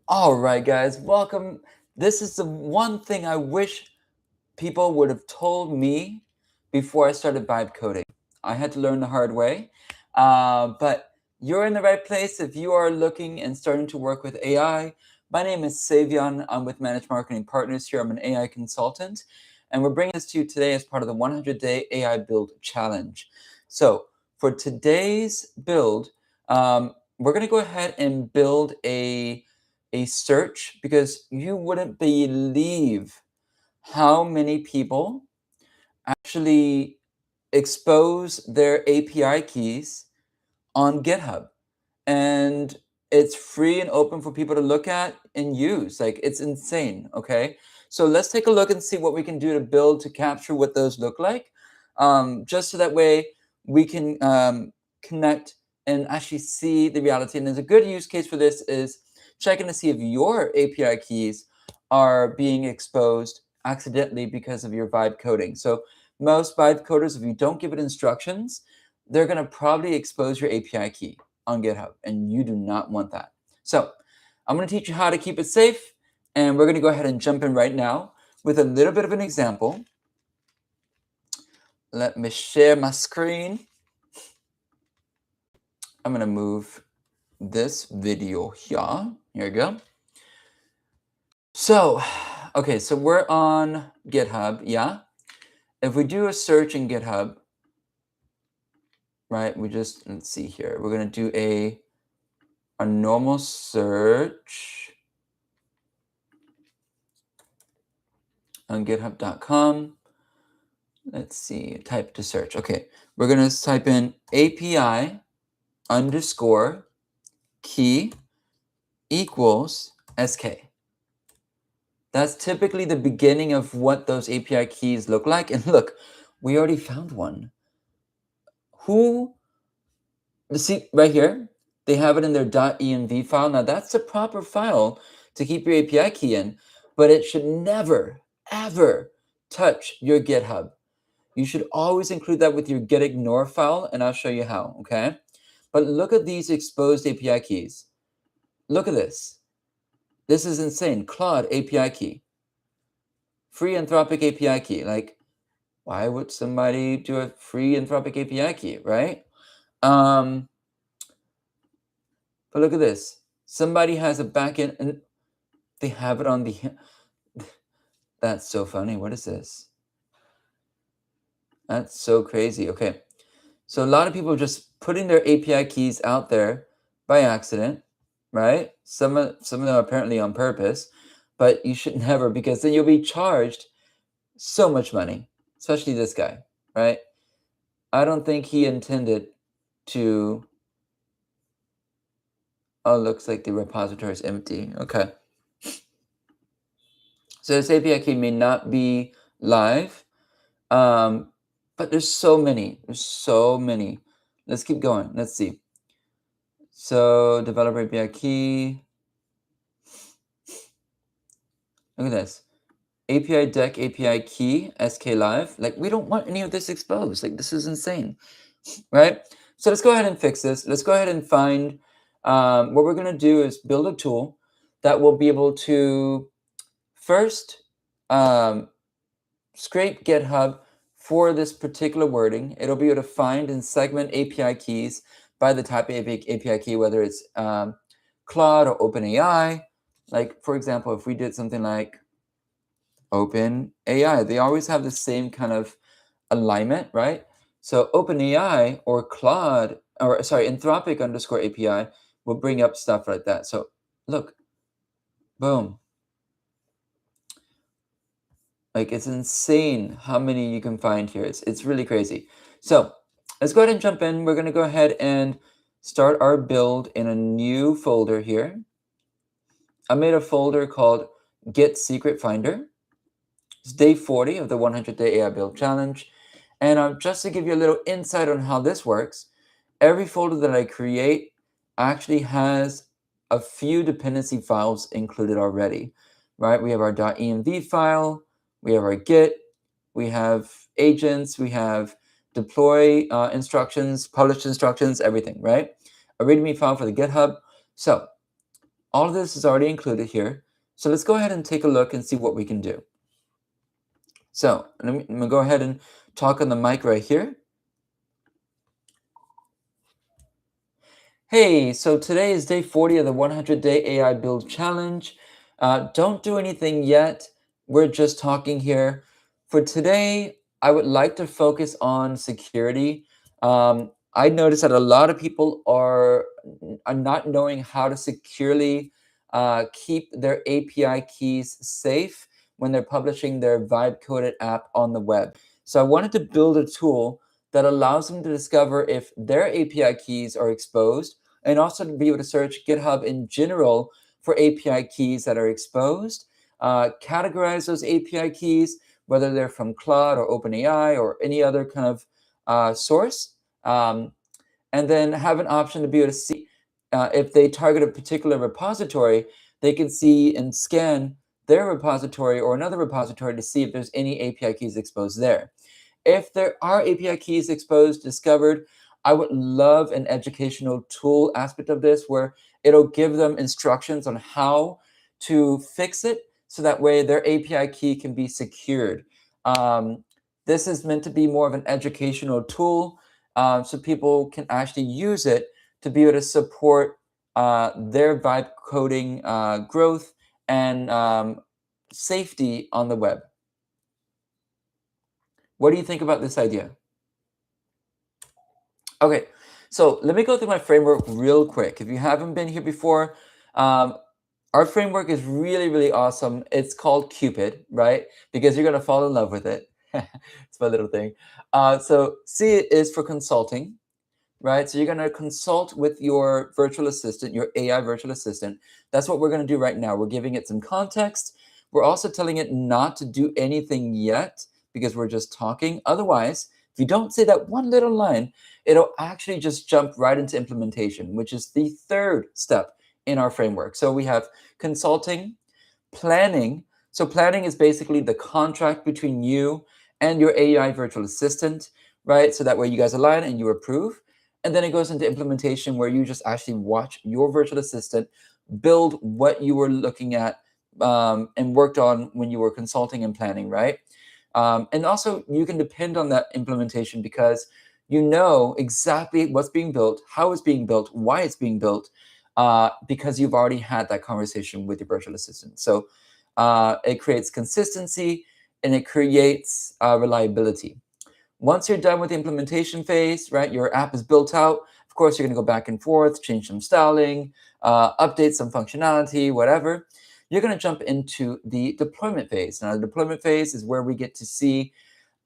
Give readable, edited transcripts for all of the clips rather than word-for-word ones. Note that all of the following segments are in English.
All right, guys, welcome. This is the one thing I wish people would have told me before I started vibe coding. I had to learn the hard way, but you're in the right place if you are looking and starting to work with AI. My name is Savion. I'm with Managed Marketing Partners here. I'm an AI consultant, and we're bringing this to you today as part of the 100-day AI Build Challenge. So for today's build, we're going to go ahead and build a search because you wouldn't believe how many people actually expose their API keys on GitHub. And it's free and open for people to look at and use. Like, it's insane, okay? So let's take a look and see what we can do to build to capture what those look like, just so that way we can connect and actually see the reality. And there's a good use case for this is checking to see if your API keys are being exposed accidentally because of your vibe coding. So most vibe coders, if you don't give it instructions, they're going to probably expose your API key on GitHub, and you do not want that. So I'm going to teach you how to keep it safe, and we're going to go ahead and jump in right now with a little bit of an example. Let me share my screen. I'm going to move this video here. Here we go. So, okay, so we're on GitHub, yeah? If we do a search in GitHub, right, let's see here. We're going to do a normal search on github.com. Let's see, type to search. Okay, we're going to type in API underscore key equals SK. That's typically the beginning of what those API keys look like. And look, we already found one. See, right here, they have it in their .env file. Now, that's the proper file to keep your API key in, but it should never, ever touch your GitHub. You should always include that with your gitignore file, and I'll show you how, okay? But look at these exposed API keys. Look at this. This is insane. Claude API key. Free Anthropic API key. Like, why would somebody do a free Anthropic API key, right? But look at this. Somebody has a backend, and they have it on the... That's so funny. What is this? That's so crazy. Okay. So a lot of people are just putting their API keys out there by accident, right? Some of them are apparently on purpose, but you should never, because then you'll be charged so much money, especially this guy, right? I don't think he intended to... Oh, looks like the repository is empty. Okay. So this API key may not be live, but there's so many. There's so many. Let's keep going. Let's see. So developer API key. Look at this. API deck, API key, SK live. Like, we don't want any of this exposed. Like, this is insane, right? So let's go ahead and fix this. Let's go ahead and find, what we're going to do is build a tool that will be able to first scrape GitHub for this particular wording. It'll be able to find and segment API keys by the type of API key, whether it's Claude or OpenAI. Like, for example, if we did something like OpenAI, they always have the same kind of alignment, right? So OpenAI or Claude, or sorry, Anthropic underscore API will bring up stuff like that. So look, boom. Like, it's insane how many you can find here. It's really crazy. So let's go ahead and jump in. We're going to go ahead and start our build in a new folder here. I made a folder called Get Secret Finder. It's day 40 of the 100-day AI Build Challenge. And just to give you a little insight on how this works, every folder that I create actually has a few dependency files included already, right? We have our .env file, we have our Git, we have agents, we have deploy instructions, publish instructions, everything, right? A README file for the GitHub. So All of this is already included here. So let's go ahead and take a look and see what we can do. So I'm going to go ahead and talk on the mic right here. Hey, so today is day 40 of the 100-day AI Build Challenge. Don't do anything yet. We're just talking here. For today, I would like to focus on security. I noticed that a lot of people are not knowing how to securely keep their API keys safe when they're publishing their vibe-coded app on the web. So I wanted to build a tool that allows them to discover if their API keys are exposed, and also to be able to search GitHub in general for API keys that are exposed, categorize those API keys, whether they're from Claude or OpenAI or any other kind of source, and then have an option to be able to see if they target a particular repository, they can see and scan their repository or another repository to see if there's any API keys exposed there. If there are API keys exposed, discovered, I would love an educational tool aspect of this where it'll give them instructions on how to fix it so that way their API key can be secured. This is meant to be more of an educational tool so people can actually use it to be able to support their vibe coding growth and safety on the web. What do you think about this idea? Okay, so let me go through my framework real quick. If you haven't been here before, our framework is really, really awesome. It's called Cupid, right? Because you're going to fall in love with it. It's my little thing. So C is for consulting, right? So you're going to consult with your virtual assistant, your AI virtual assistant. That's what we're going to do right now. We're giving it some context. We're also telling it not to do anything yet because we're just talking. Otherwise, if you don't say that one little line, it'll actually just jump right into implementation, which is the third step in our framework. So we have consulting, planning. So planning is basically the contract between you and your AI virtual assistant, right? So that way you guys align and you approve. And then it goes into implementation where you just actually watch your virtual assistant build what you were looking at and worked on when you were consulting and planning, right? And also you can depend on that implementation because you know exactly what's being built, how it's being built, why it's being built, because you've already had that conversation with your virtual assistant. So it creates consistency and it creates reliability. Once you're done with the implementation phase, right, your app is built out. Of course, you're going to go back and forth, change some styling, update some functionality, whatever. You're going to jump into the deployment phase. Now, the deployment phase is where we get to see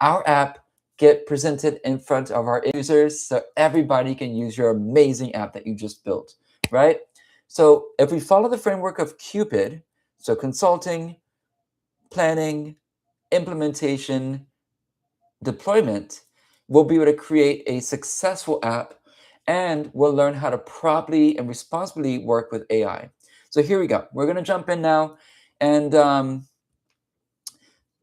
our app get presented in front of our users so everybody can use your amazing app that you just built, right? So if we follow the framework of Cupid, so consulting, planning, implementation, deployment, we'll be able to create a successful app and we'll learn how to properly and responsibly work with AI. So here we go. We're going to jump in now. And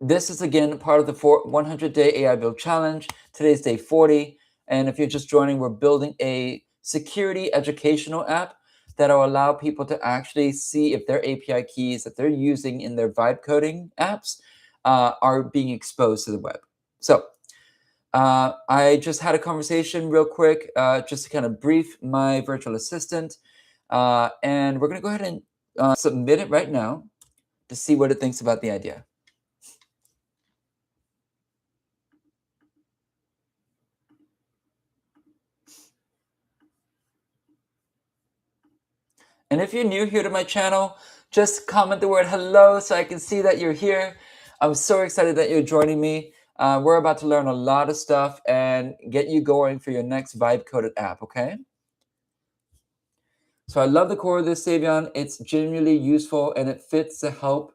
this is, again, part of the 100-day AI Build Challenge. Today's day 40. And if you're just joining, we're building a security educational app that will allow people to actually see if their API keys that they're using in their vibe coding apps are being exposed to the web. So I just had a conversation real quick, just to kind of brief my virtual assistant. And we're going to go ahead and submit it right now to see what it thinks about the idea. And if you're new here to my channel, just comment the word hello so I can see that you're here. I'm so excited that you're joining me. We're about to learn a lot of stuff and get you going for your next vibe-coded app, okay? So I love the core of this, Savion. It's genuinely useful and it fits to help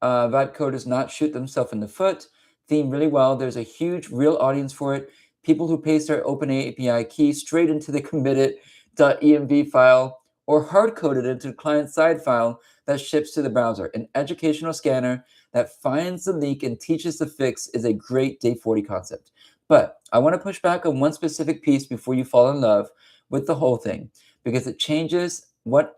vibe coders not shoot themselves in the foot. Theme really well. There's a huge real audience for it. People who paste their OpenAI key straight into the committed.env file or hard-coded into the client-side file that ships to the browser. An educational scanner that finds the leak and teaches the fix is a great day 40 concept. But I want to push back on one specific piece before you fall in love with the whole thing, because it changes what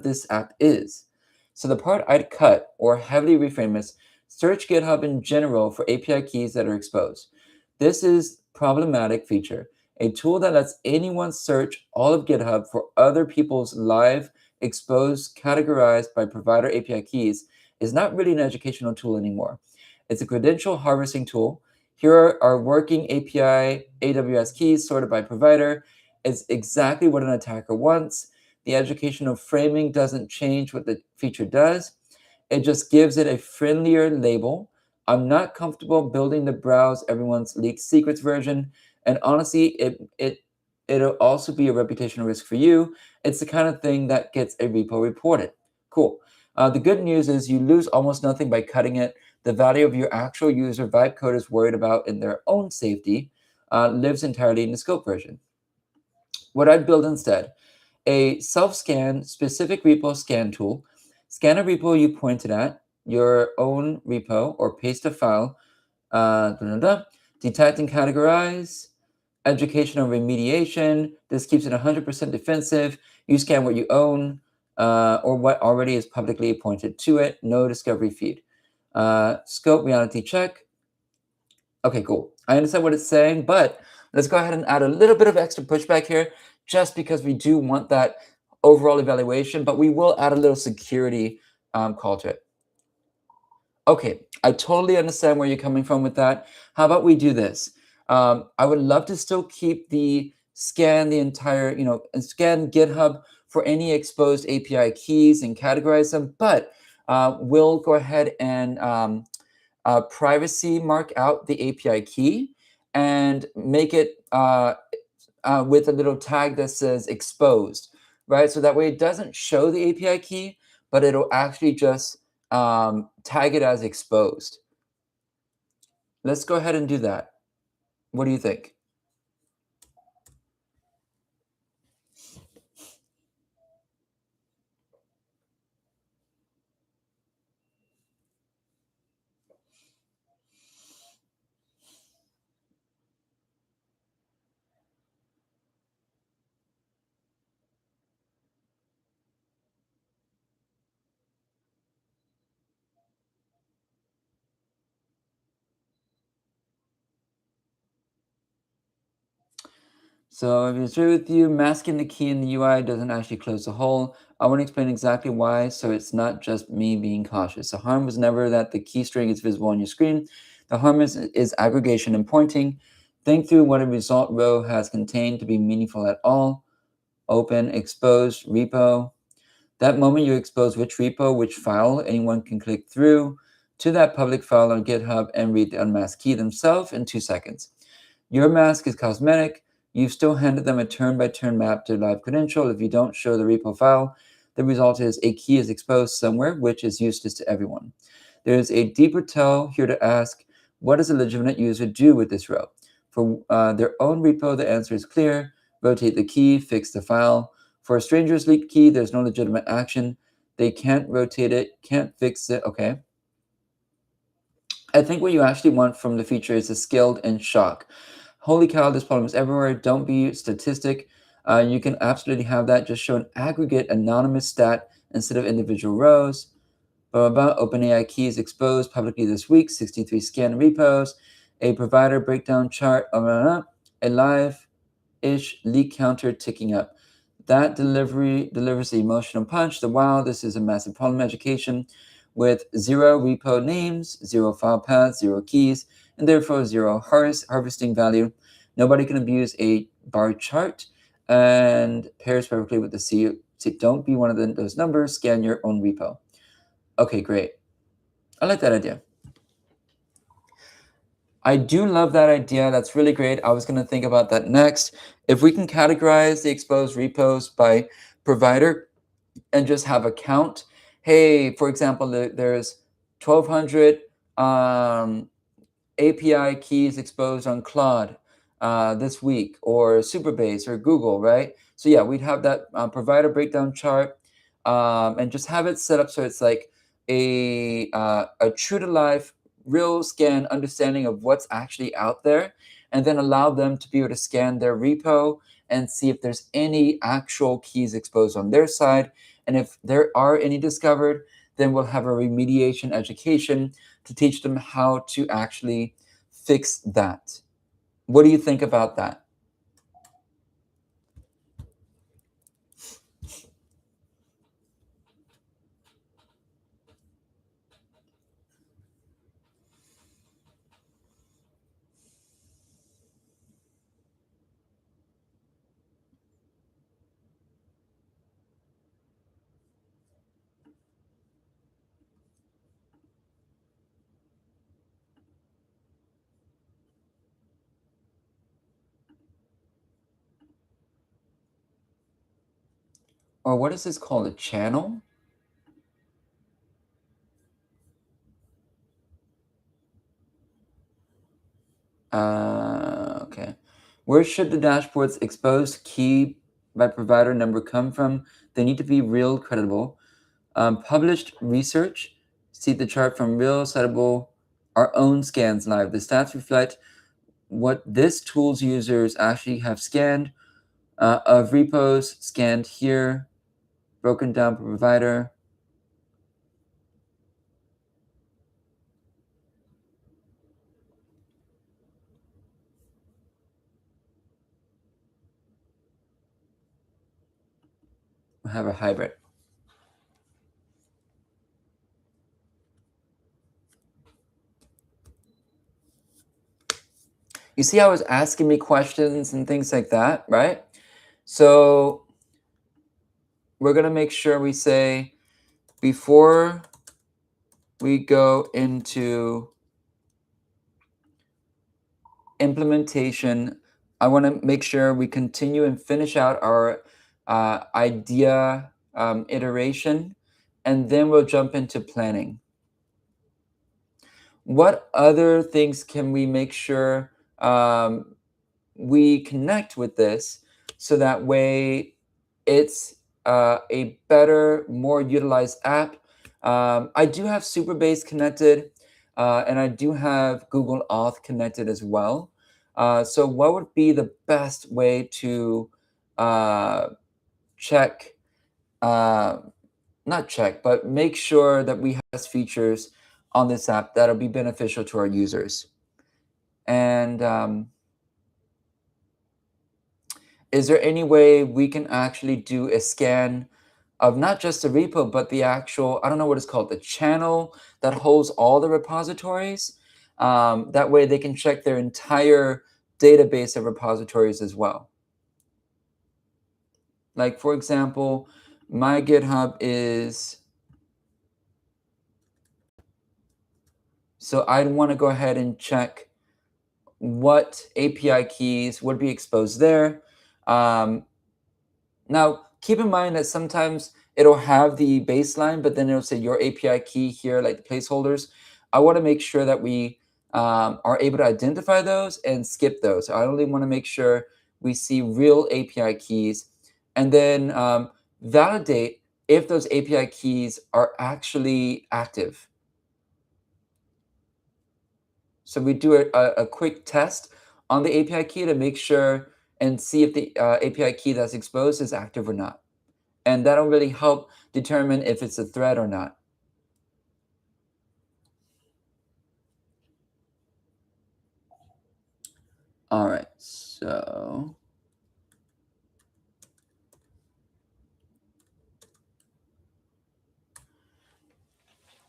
this act is. So the part I'd cut or heavily reframe is search GitHub in general for API keys that are exposed. This is problematic feature. A tool that lets anyone search all of GitHub for other people's live exposed categorized by provider API keys is not really an educational tool anymore. It's a credential harvesting tool. Here are working API AWS keys sorted by provider. It's exactly what an attacker wants. The educational framing doesn't change what the feature does. It just gives it a friendlier label. I'm not comfortable building the browse everyone's leaked secrets version. And honestly, it'll also be a reputational risk for you. It's the kind of thing that gets a repo reported. Cool. The good news is you lose almost nothing by cutting it. The value of your actual user vibe code is worried about in their own safety lives entirely in the scope version. What I'd build instead, a self-scan specific repo scan tool. Scan a repo you pointed at, your own repo, or paste a file, detect and categorize, educational remediation. This keeps it 100% defensive. You scan what you own or what already is publicly pointed to it. No discovery feed. Scope reality check. Okay, cool. I understand what it's saying, but let's go ahead and add a little bit of extra pushback here just because we do want that overall evaluation, but we will add a little security call to it. Okay, I totally understand where you're coming from with that. How about we do this? I would love to still keep scan the entire, and scan GitHub for any exposed API keys and categorize them, but we'll go ahead and privacy mark out the API key and make it with a little tag that says exposed, right? So that way it doesn't show the API key, but it'll actually just tag it as exposed. Let's go ahead and do that. What do you think? So if it's true with you, masking the key in the UI doesn't actually close the hole. I want to explain exactly why, so it's not just me being cautious. The harm was never that the key string is visible on your screen. The harm is aggregation and pointing. Think through what a result row has contained to be meaningful at all. Open, exposed, repo. That moment you expose which repo, which file, anyone can click through to that public file on GitHub and read the unmasked key themselves in 2 seconds. Your mask is cosmetic. You've still handed them a turn-by-turn map to live credential. If you don't show the repo file, the result is a key is exposed somewhere, which is useless to everyone. There's a deeper tell here to ask, what does a legitimate user do with this row? For their own repo, the answer is clear. Rotate the key, fix the file. For a stranger's leaked key, there's no legitimate action. They can't rotate it, can't fix it. Okay. I think what you actually want from the feature is a skilled and shock. Holy cow, this problem is everywhere. Don't be statistic. You can absolutely have that. Just show an aggregate anonymous stat instead of individual rows. OpenAI keys exposed publicly this week. 63 scan repos. A provider breakdown chart. A live-ish leak counter ticking up. That delivers the emotional punch. The wow, this is a massive problem education with 0 repo names, 0 file paths, 0 keys, and therefore 0 harvesting value. Nobody can abuse a bar chart and pairs perfectly with the C. So don't be one of those numbers. Scan your own repo. Okay, great. I like that idea. I do love that idea. That's really great. I was going to think about that next. If we can categorize the exposed repos by provider and just have a count. Hey, for example, there's 1,200 API keys exposed on Claude this week, or Superbase or Google, right? So yeah, we'd have that provider breakdown chart and just have it set up so it's like a true to life, real scan understanding of what's actually out there, and then allow them to be able to scan their repo and see if there's any actual keys exposed on their side. And if there are any discovered, then we'll have a remediation education to teach them how to actually fix that. What do you think about that? Or what is this called? A channel? Okay. Where should the dashboard's exposed key by provider number come from? They need to be real credible. Published research. See the chart from real, citable, our own scans live. The stats reflect what this tool's users actually have scanned of repos scanned here, broken down per provider. We'll have a hybrid. You see how it's asking me questions and things like that, right? So we're going to make sure we say, before we go into implementation, I want to make sure we continue and finish out our idea iteration, and then we'll jump into planning. What other things can we make sure we connect with this so that way it's a better, more utilized app? I do have Superbase connected, and I do have Google Auth connected as well. So what would be the best way to check, not check, but make sure that we have features on this app that'll be beneficial to our users? And is there any way we can actually do a scan of not just the repo, but the actual, I don't know what it's called, the channel that holds all the repositories? That way they can check their entire database of repositories as well. Like, for example, my GitHub is, so I'd want to go ahead and check what API keys would be exposed there. Now, keep in mind that sometimes it'll have the baseline, but then it'll say your API key here, like the placeholders. I want to make sure that we are able to identify those and skip those. I only want to make sure we see real API keys, and then validate if those API keys are actually active. So we do a quick test on the API key to make sure and see if the API key that's exposed is active or not. And that'll really help determine if it's a threat or not. All right, so.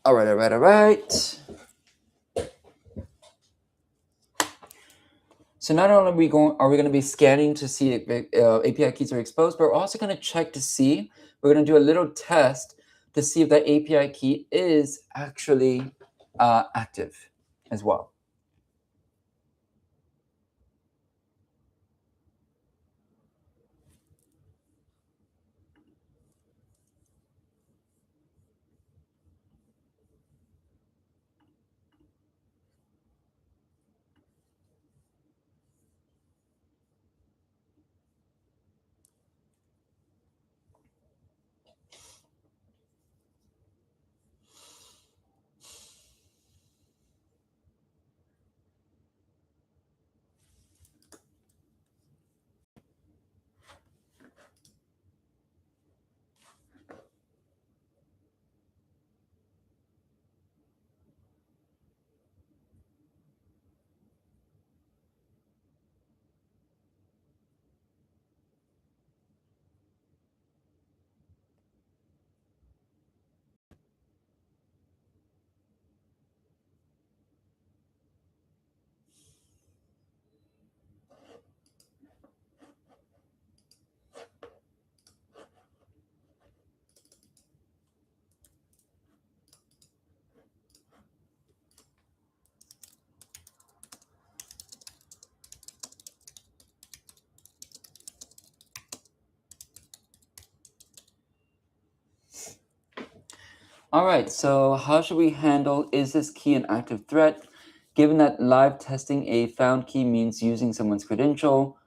All right. So not only are we going to be scanning to see if API keys are exposed, but we're also going to check to see, we're going to do a little test to see if that API key is actually active as well. All right, so how should we handle is this key an active threat? Given that live testing a found key means using someone's credential.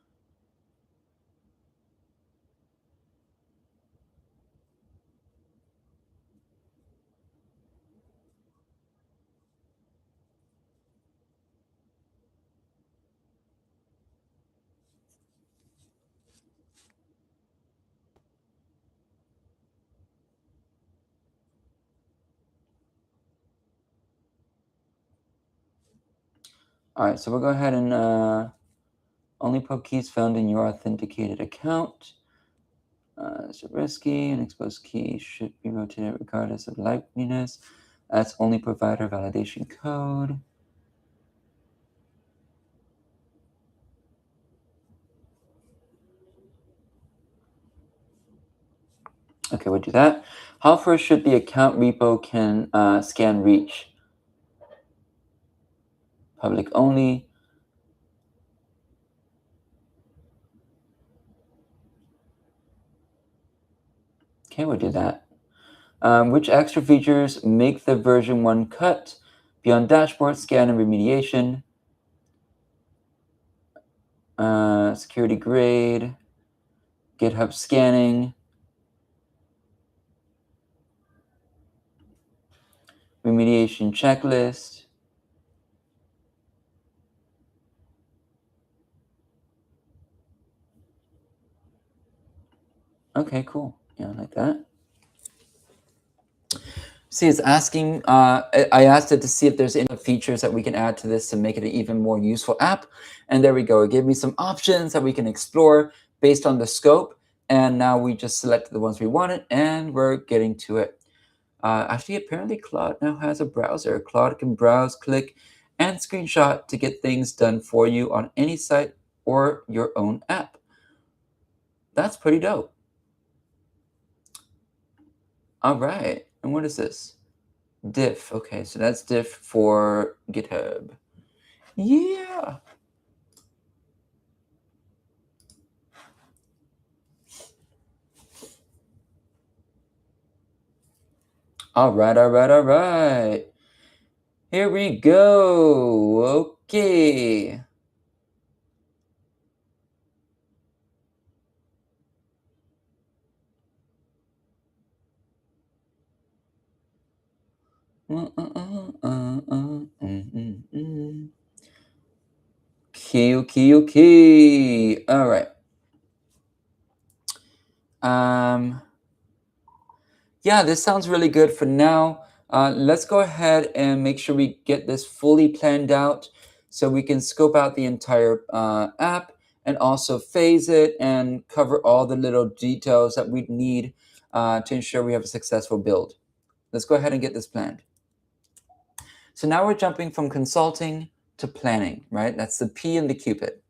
All right, so we'll go ahead and only pub keys found in your authenticated account. It's risky. An exposed key should be rotated regardless of likeliness. That's only provider validation code. Okay, we'll do that. How far should the account repo can scan reach? Public only. Okay, we'll do that. Which extra features make the version 1 cut? Beyond dashboard, scan, and remediation. Security grade. GitHub scanning. Remediation checklist. Okay, cool. Yeah, I like that. See, it's asking, I asked it to see if there's any features that we can add to this to make it an even more useful app. And there we go. It gave me some options that we can explore based on the scope. And now we just selected the ones we wanted and we're getting to it. Actually, apparently Claude now has a browser. Claude can browse, click, and screenshot to get things done for you on any site or your own app. That's pretty dope. All right. And what is this? Diff. Okay, so that's diff for GitHub. Yeah. All right, all right, all right. Here we go. Okay. Okay, okay, okay. All right. Yeah, this sounds really good for now. Let's go ahead and make sure we get this fully planned out so we can scope out the entire app and also phase it and cover all the little details that we need to ensure we have a successful build. Let's go ahead and get this planned. So now we're jumping from consulting to planning, right? That's the P in the Cupid.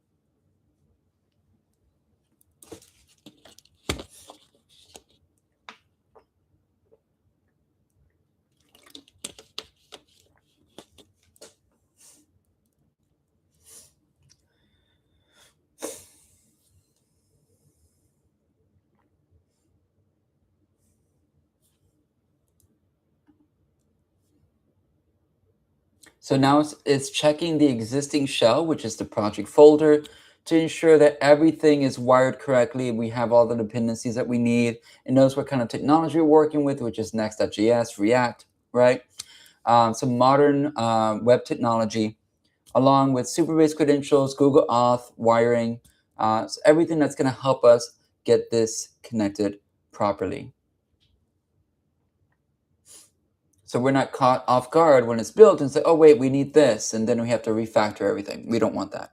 So now it's checking the existing shell, which is the project folder, to ensure that everything is wired correctly. We have all the dependencies that we need. It knows what kind of technology we're working with, which is Next.js, React, right? Some modern web technology, along with super-based credentials, Google Auth, wiring, so everything that's going to help us get this connected properly. So we're not caught off guard when it's built and say, oh, wait, we need this. And then we have to refactor everything. We don't want that.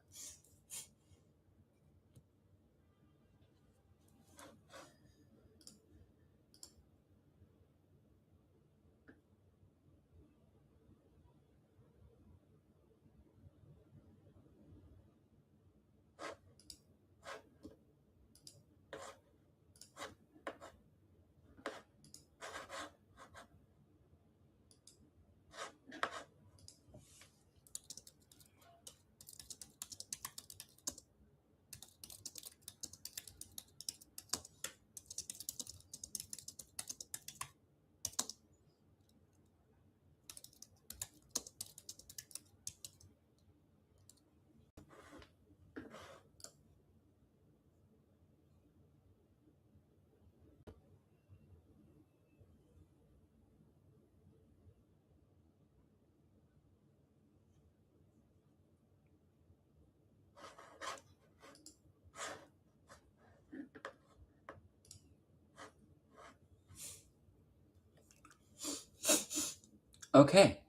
Okay,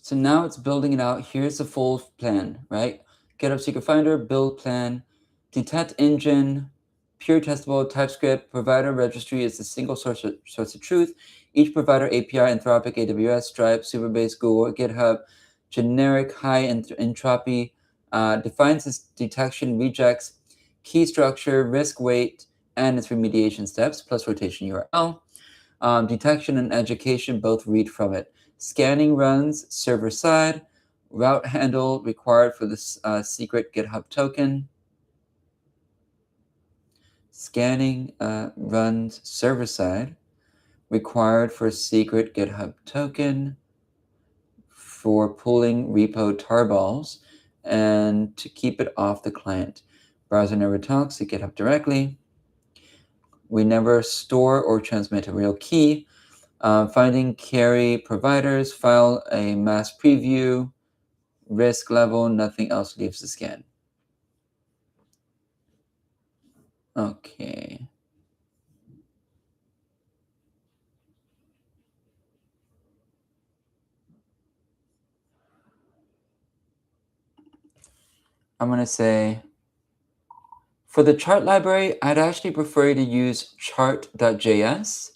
so now it's building it out. Here's the full plan, right? GitHub Secret Finder, build plan, detect engine, pure testable, TypeScript, provider registry is the single source of truth. Each provider API, Anthropic, AWS, Stripe, Superbase, Google, GitHub, generic high entropy, defines its detection, rejects, key structure, risk weight, and its remediation steps, plus rotation URL. Detection and education both read from it. Scanning runs server side, route handle required for this secret GitHub token. Scanning runs server side, required for secret GitHub token for pulling repo tarballs and to keep it off the client. Browser never talks to GitHub directly. We never store or transmit a real key. Finding carry providers, file a mass preview, risk level, nothing else leaves the scan. Okay. I'm going to say, for the chart library, I'd actually prefer you to use chart.js.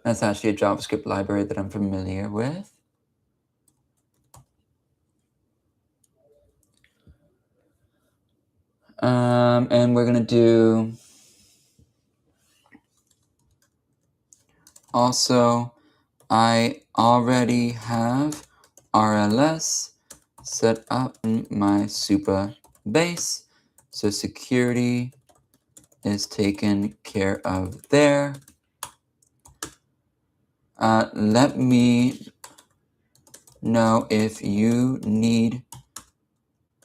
That's actually a JavaScript library that I'm familiar with. And we're going to do also, I already have RLS set up in my Supabase. So security is taken care of there. Let me know if you need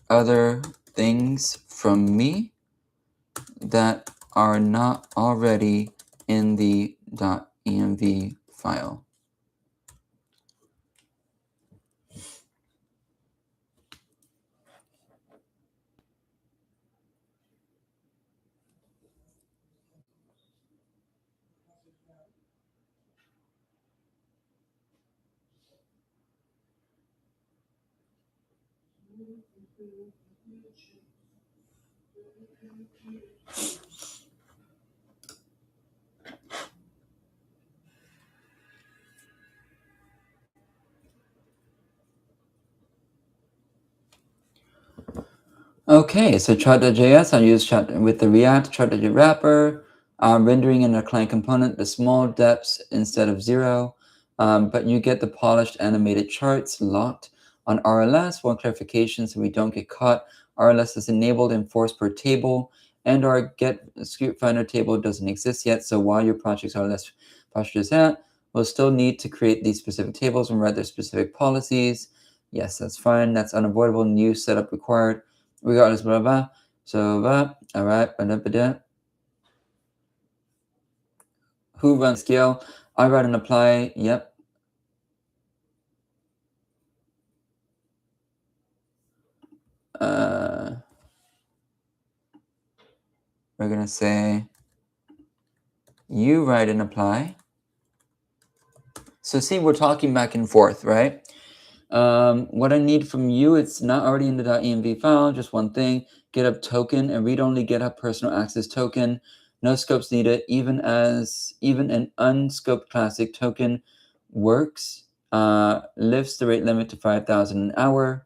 other things from me that are not already in the .env file. Okay, so chart.js, I use chart with the React chart.js wrapper, rendering in a client component, the small depths instead of 0, but you get the polished animated charts locked on RLS. One clarification so we don't get caught. RLS is enabled and forced per table, and our get script finder table doesn't exist yet. So while your project's RLS posture is at, we'll still need to create these specific tables and write their specific policies. Yes, that's fine. That's unavoidable. New setup required. Regardless, blah, blah. So, all right. Who runs scale? I write and apply. Yep. We're going to say you write and apply. So see, we're talking back and forth, right? What I need from you, it's not already in the .env file, just one thing, GitHub token and read-only GitHub personal access token. No scopes needed, even an unscoped classic token works. Lifts the rate limit to 5,000 an hour.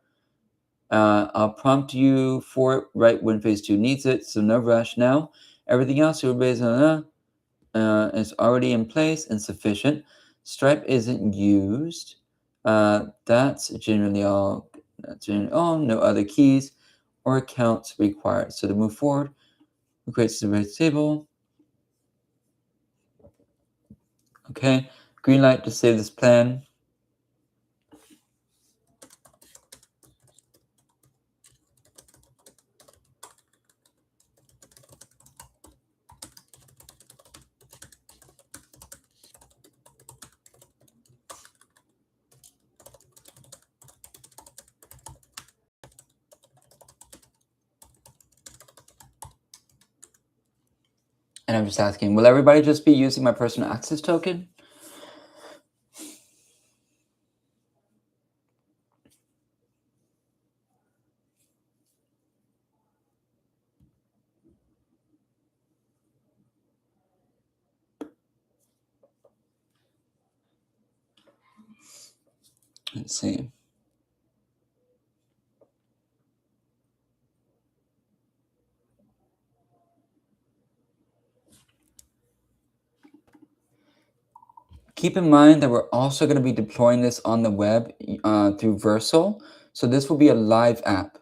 I'll prompt you for it right when phase 2 needs it, so no rush now. Everything else you're based on is already in place and sufficient. Stripe isn't used. That's generally all. No other keys or accounts required. So to move forward, we create the table. Okay, green light to save this plan. And I'm just asking, will everybody just be using my personal access token? Let's see. Keep in mind that we're also going to be deploying this on the web through Versal. So this will be a live app.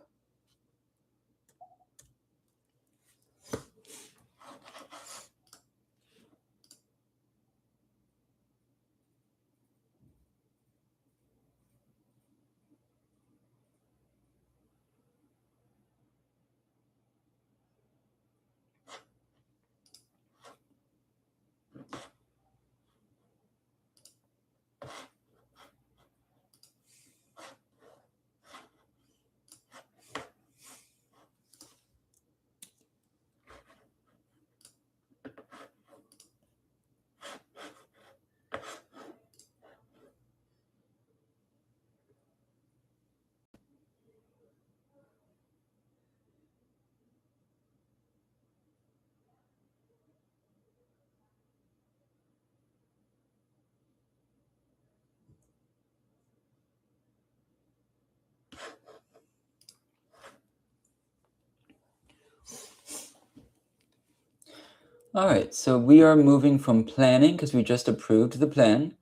All right, so we are moving from planning because we just approved the plan.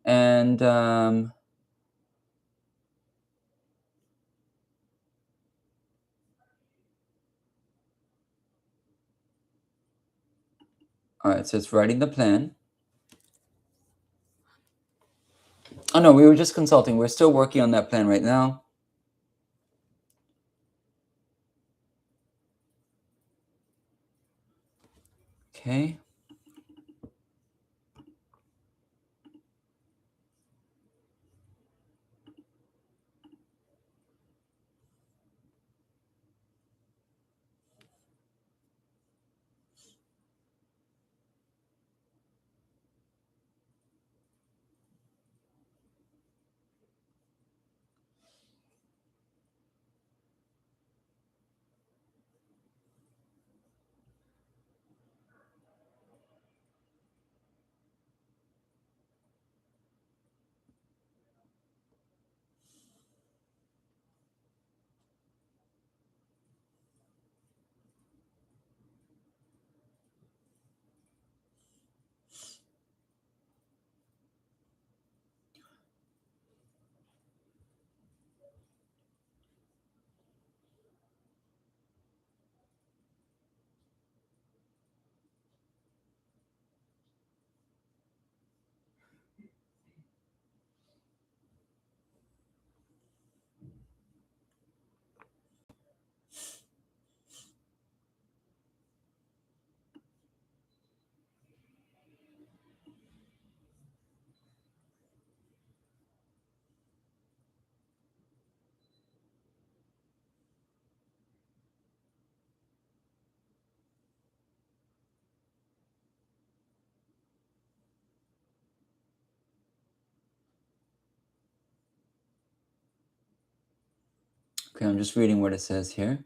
And all right, so it's writing the plan. Oh no, we were just consulting. We're still working on that plan right now. Okay. Okay, I'm just reading what it says here.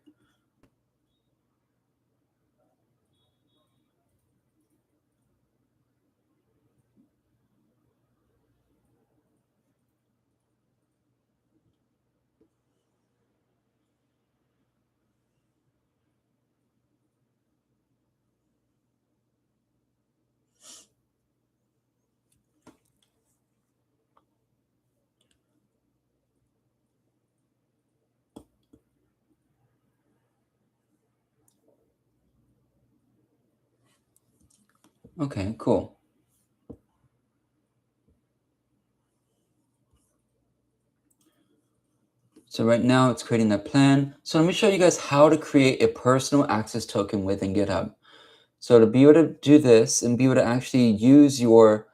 Okay, cool. So right now it's creating that plan. So let me show you guys how to create a personal access token within GitHub. So to be able to do this and be able to actually use your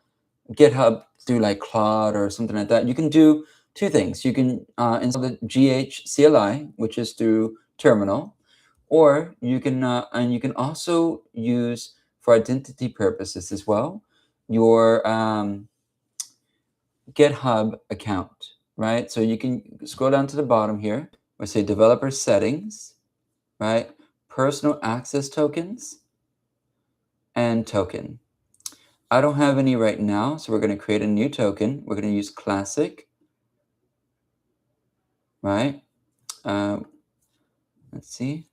GitHub through like Claude or something like that, you can do two things. You can install the GH CLI, which is through Terminal, or you can and you can also use for identity purposes as well, your GitHub account, right? So you can scroll down to the bottom here, where say developer settings, right? Personal access tokens and token. I don't have any right now, so we're going to create a new token. We're going to use classic, right? Let's see.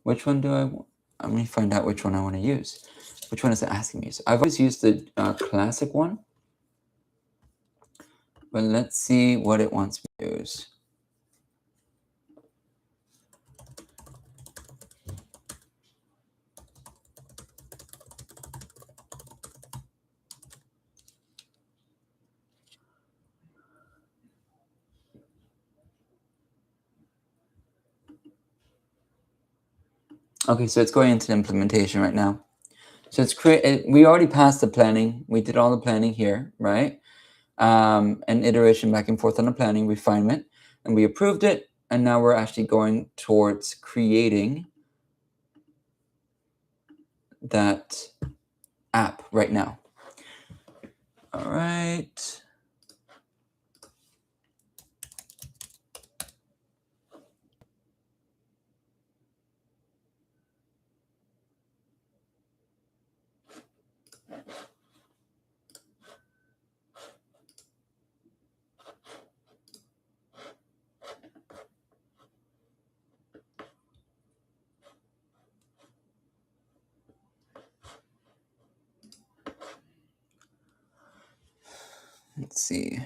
Which one do I want? I'm going to find out which one I want to use. Which one is it asking me? So I've always used the classic one, but let's see what it wants me to use. Okay, so it's going into the implementation right now. So it's we already passed the planning. We did all the planning here, right? An iteration back and forth on the planning, refinement, and we approved it. And now we're actually going towards creating that app right now. All right. Let's see.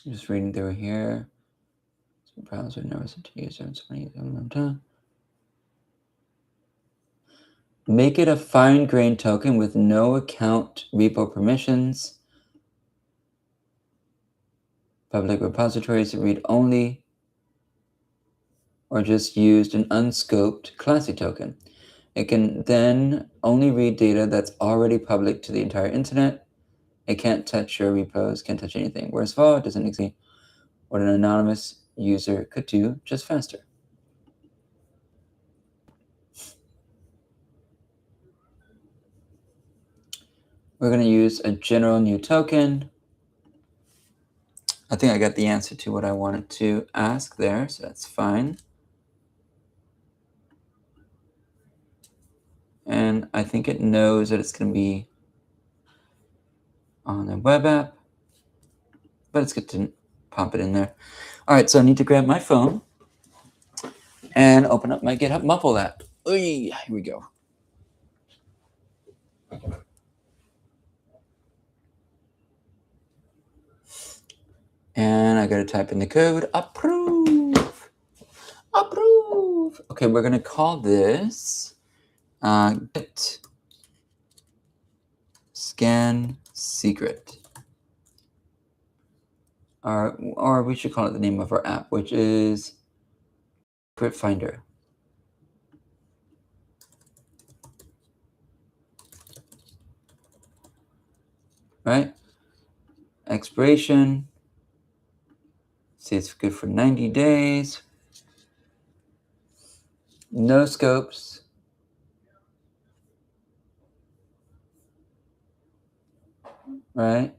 Just reading through here. Browser never sent to user. Make it a fine-grained token with no account repo permissions. Public repositories read only, or just used an unscoped classic token. It can then only read data that's already public to the entire internet. It can't touch your repos, can't touch anything. Whereas Vault doesn't exist what an anonymous user could do just faster. We're going to use a general new token. I think I got the answer to what I wanted to ask there, so that's fine. And I think it knows that it's going to be on the web app, but it's good to pop it in there. All right, so I need to grab my phone and open up my GitHub Muffle app. Oy, here we go. And I got to type in the code, approve. Approve. Okay, we're going to call this git scan secret. Or we should call it the name of our app, which is Secret Finder. Right? Expiration. See, it's good for 90 days. No scopes. Right?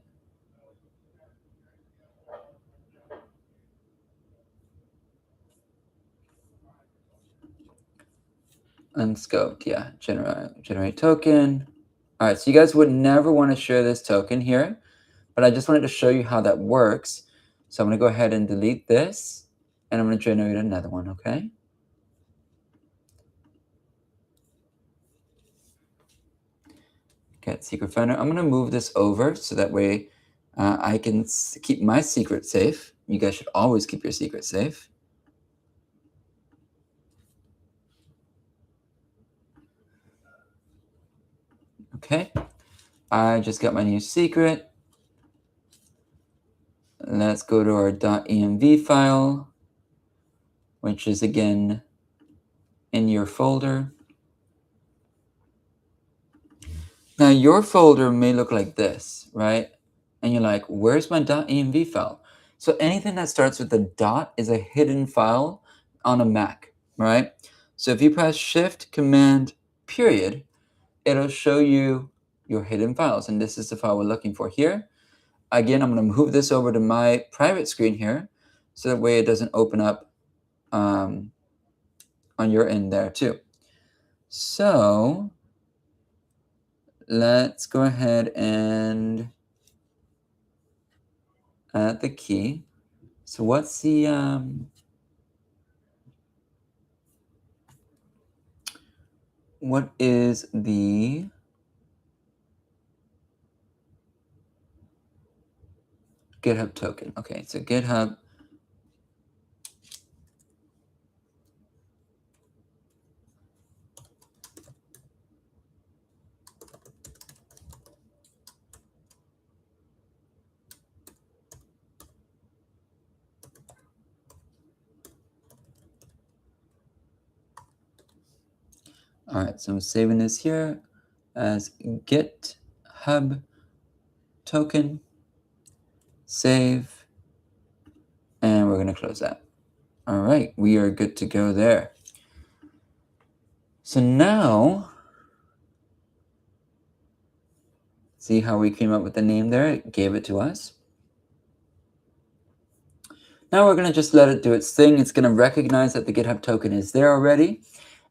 Unscoped, yeah. Generate token. All right, so you guys would never want to share this token here, but I just wanted to show you how that works. So I'm going to go ahead and delete this, and I'm going to generate another one, okay? Get Secret Finder. I'm going to move this over so that way I can keep my secret safe. You guys should always keep your secret safe. Okay, I just got my new secret. Let's go to our .env file, which is again in your folder. Now your folder may look like this, right? And you're like, where's my .env file? So anything that starts with a dot is a hidden file on a Mac, right? So if you press Shift Command period, it'll show you your hidden files. And this is the file we're looking for here. Again, I'm going to move this over to my private screen here, so that way it doesn't open up on your end there too. So let's go ahead and add the key. So what's the what is the GitHub token? Okay, so GitHub. All right, so I'm saving this here as GitHub token, save, and we're gonna close that. All right, we are good to go there. So now, see how we came up with the name there? It gave it to us. Now we're gonna just let it do its thing. It's gonna recognize that the GitHub token is there already,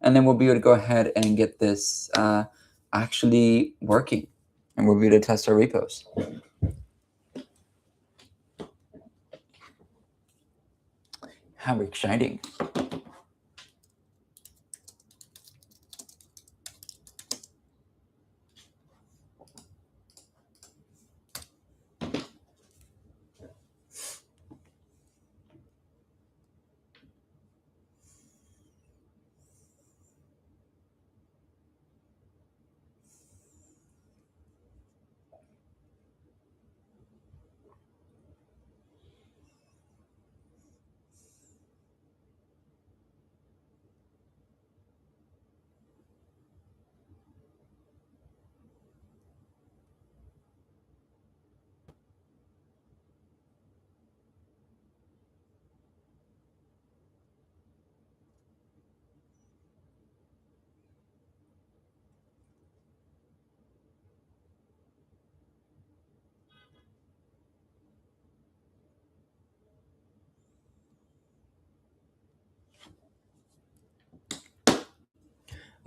and then we'll be able to go ahead and get this actually working, and we'll be able to test our repos. How exciting.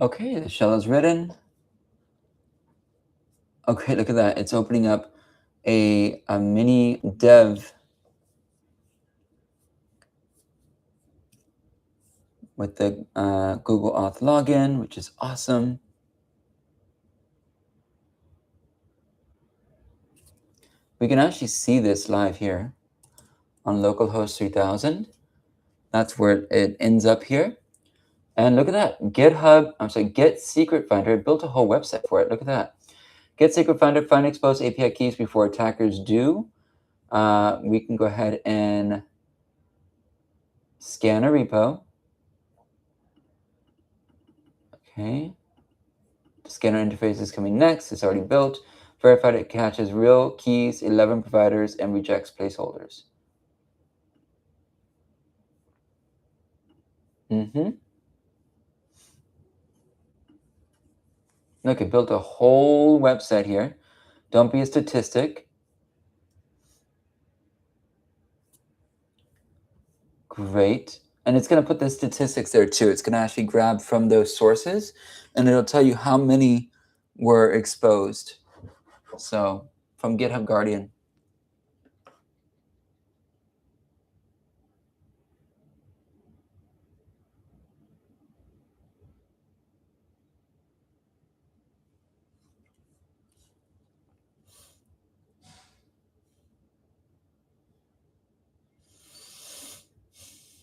Okay, the shell is written. Okay, look at that. It's opening up a mini dev with the Google Auth login, which is awesome. We can actually see this live here on localhost 3000. That's where it ends up here. And look at that, Get Secret Finder built a whole website for it. Look at that. Get Secret Finder, find exposed API keys before attackers do. We can go ahead and scan a repo. Okay. Scanner interface is coming next. It's already built. Verified it catches real keys, 11 providers, and rejects placeholders. Look, it built a whole website here. Don't be a statistic. Great. And it's going to put the statistics there too. It's going to actually grab from those sources, and it'll tell you how many were exposed. So from GitHub Guardian.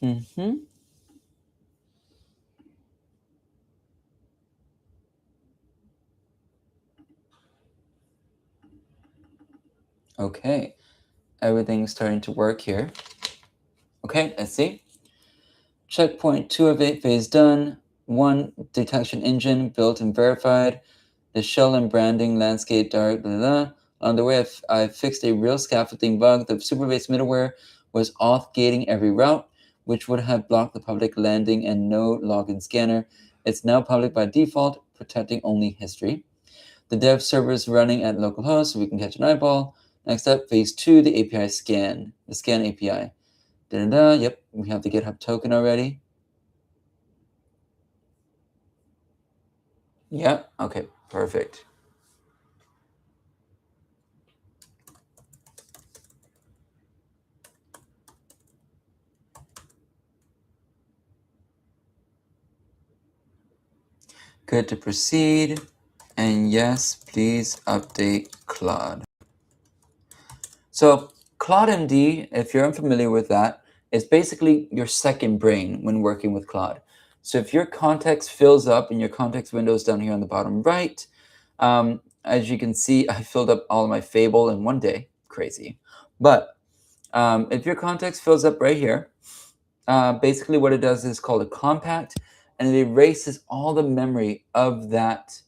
Mm-hmm. Okay, everything's starting to work here. Okay, let's see. Checkpoint 2 of 8 phase done. 1 detection engine built and verified. The shell and branding landscape dark. Blah, blah, blah. On the way, I fixed a real scaffolding bug. The Superbase middleware was auth gating every route, which would have blocked the public landing and no login scanner. It's now public by default, protecting only history. The dev server is running at localhost, so we can catch an eyeball. Next up, phase 2, the API scan, the scan API. Da-da-da. Yep, we have the GitHub token already. Yep, okay, perfect. Good to proceed. And yes, please update Claude. So ClaudeMD, if you're unfamiliar with that, is basically your second brain when working with Claude. So if your context fills up in your context windows down here on the bottom right, as you can see, I filled up all of my Fable in one day. Crazy. But if your context fills up right here, basically what it does is called a compact, and it erases all the memory of that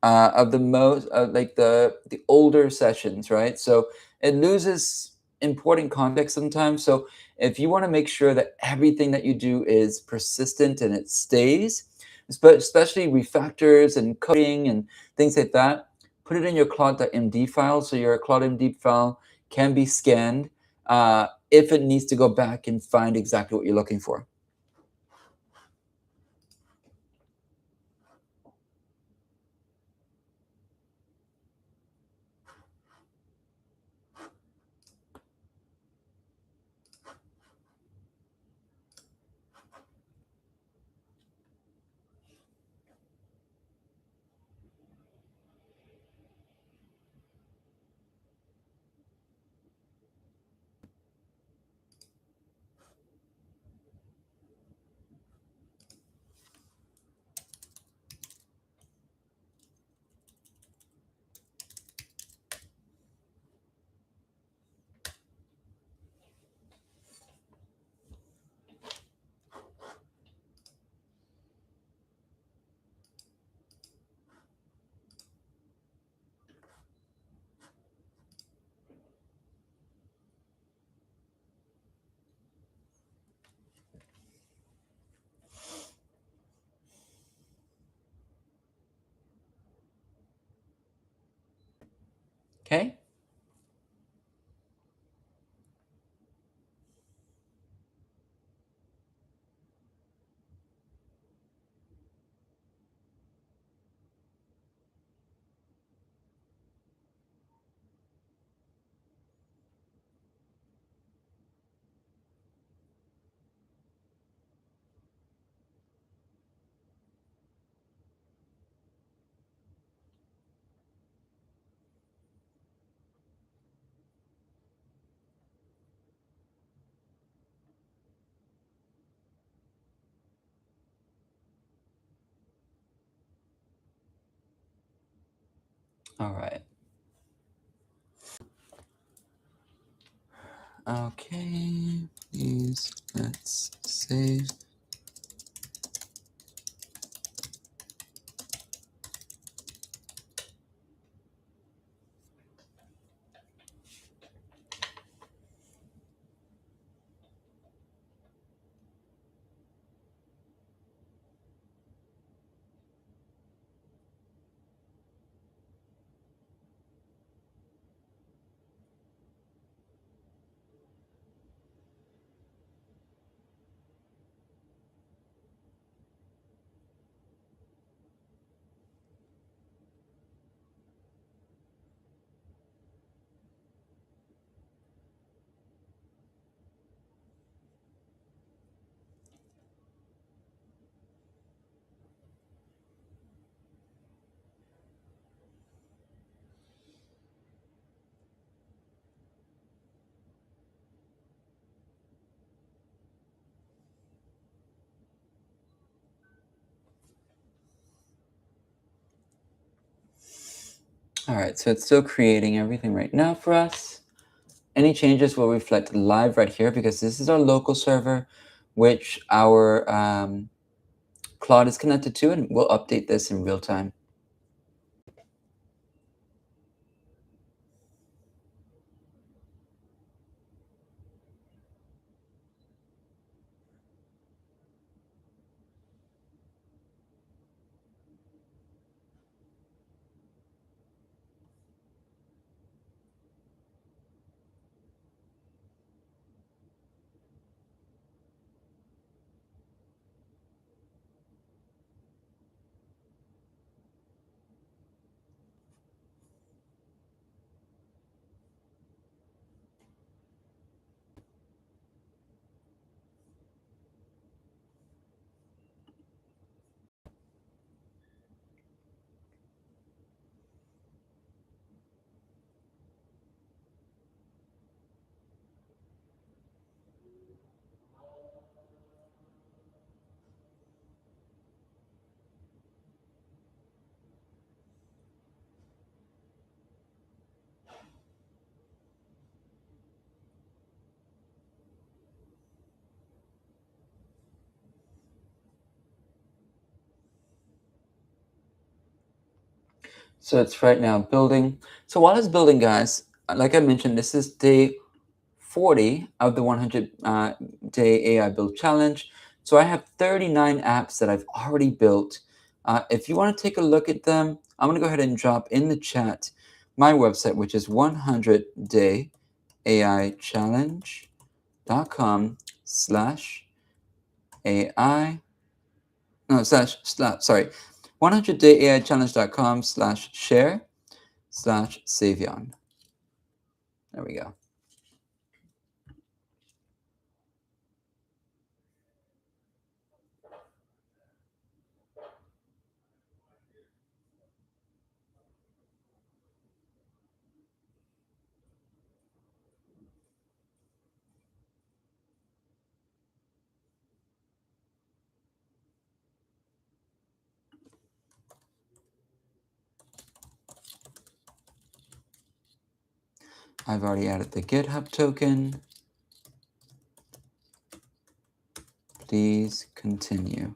of the most like the older sessions, right? So it loses important context sometimes. So if you want to make sure that everything that you do is persistent and it stays, especially refactors and coding and things like that, put it in your Claude.md file. So your Claude.md file can be scanned if it needs to go back and find exactly what you're looking for. Okay. All right. Okay. Please let's save. All right, so it's still creating everything right now for us. Any changes will reflect live right here because this is our local server, which our Claude is connected to, and we'll update this in real time. So it's right now building. So while it's building, guys, like I mentioned, this is day 40 of the 100 day AI build challenge. So I have 39 apps that I've already built. If you want to take a look at them, I'm going to go ahead and drop in the chat my website, which is 100dayaichallenge.com slash AI. No, sorry. 100dayaichallenge.com slash share slash Savion. There we go. I've already added the GitHub token. Please continue.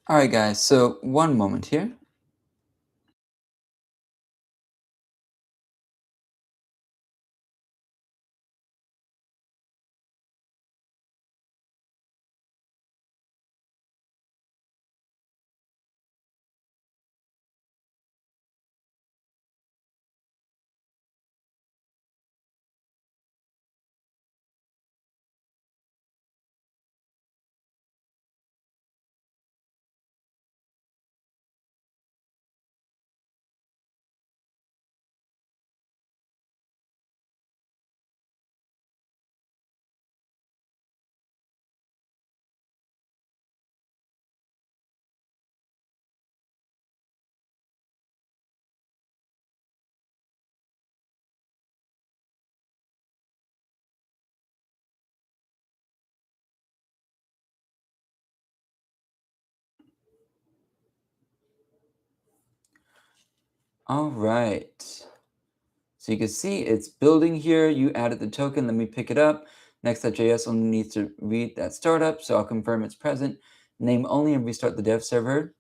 All right, guys, so one moment here. All right. So you can see it's building here. You added the token. Let me pick it up. Next.js only needs to read that startup, so I'll confirm it's present. Name only and restart the dev server.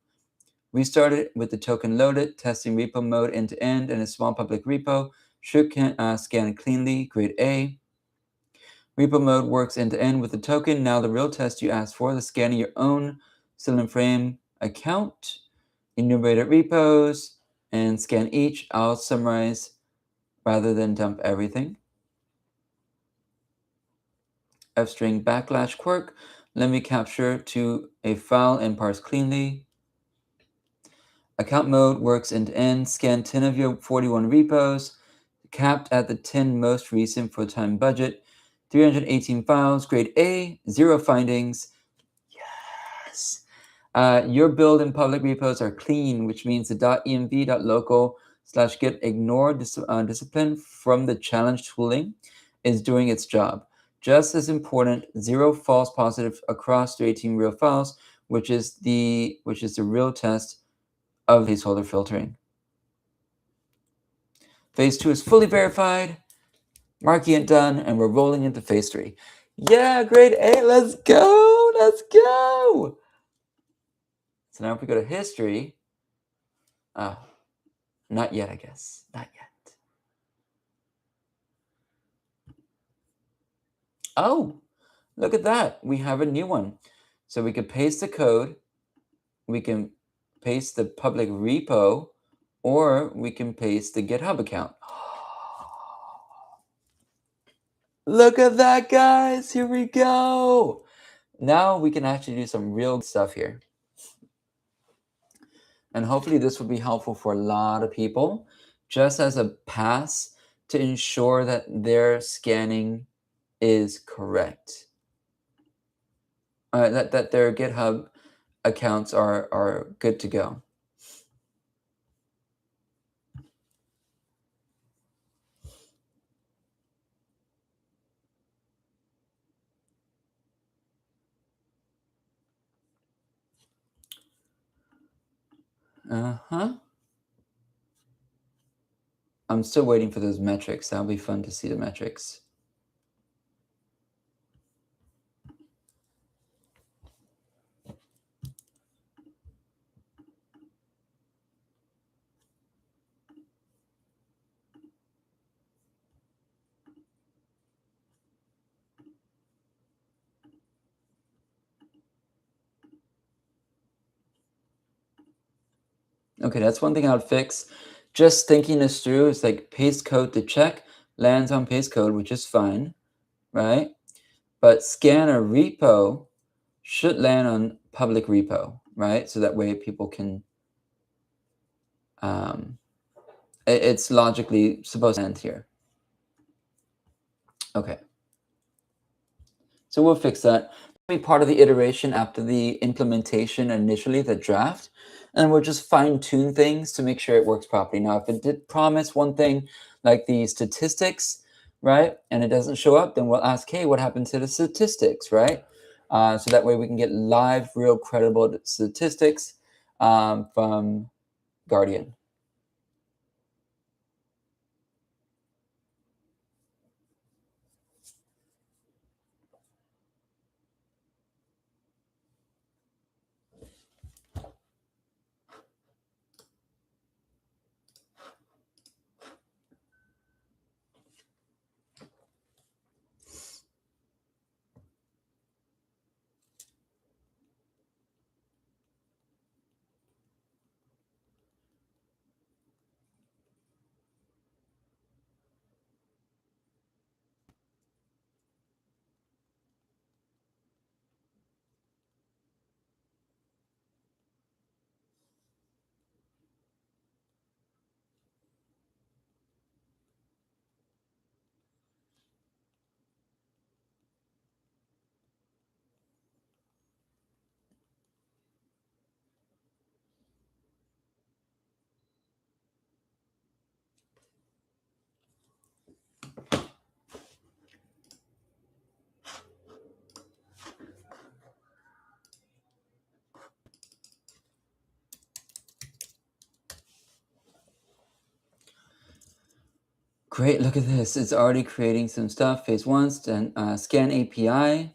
Restart it with the token loaded, testing repo mode end to end in a small public repo. Should scan cleanly, grade A. Repo mode works end to end with the token. Now the real test you asked for, the scanning your own Frame account, enumerated repos, and scan each. I'll summarize rather than dump everything. Fstring / quirk. Let me capture to a file and parse cleanly. Account mode works end to end. Scan 10 of your 41 repos, capped at the 10 most recent for time budget. 318 files, grade A, 0 findings. Yes. Your build and public repos are clean, which means the .env.local/git ignore discipline from the challenge tooling is doing its job. Just as important, 0 false positive across 318 real files, which is the real test of placeholder filtering. Phase 2 is fully verified, marking it done, and we're rolling into phase 3. Yeah, grade A, let's go, let's go. So now if we go to history, not yet, I guess, not yet. Oh, look at that, we have a new one. So we could paste the code, we can paste the public repo, or we can paste the GitHub account. Look at that, guys, here we go. Now we can actually do some real stuff here. And hopefully this will be helpful for a lot of people, just as a pass to ensure that their scanning is correct. That their GitHub accounts are good to go. I'm still waiting for those metrics. That'll be fun to see the metrics. Okay, that's one thing I would fix. Just thinking this through, it's like paste code to check, lands on paste code, which is fine, right? But scan a repo should land on public repo, right? So that way people can, it's logically supposed to end here. Okay. So we'll fix that. It'll be part of the iteration after the implementation initially, the draft, and we'll just fine tune things to make sure it works properly. Now, if it did promise one thing like the statistics, right, and it doesn't show up, then we'll ask, hey, what happened to the statistics, right? So that way we can get live, real, credible statistics from Guardian. Great, look at this. It's already creating some stuff. Phase 1, scan API.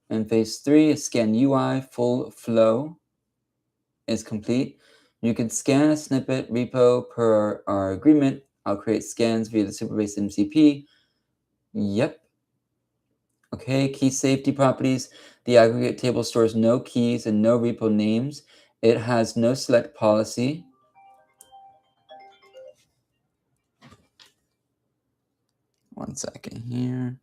And phase 3 is scan UI, full flow is complete. You can scan a snippet repo per our agreement. I'll create scans via the Superbase MCP. Yep. Okay, key safety properties. The aggregate table stores no keys and no repo names. It has no select policy. One second here.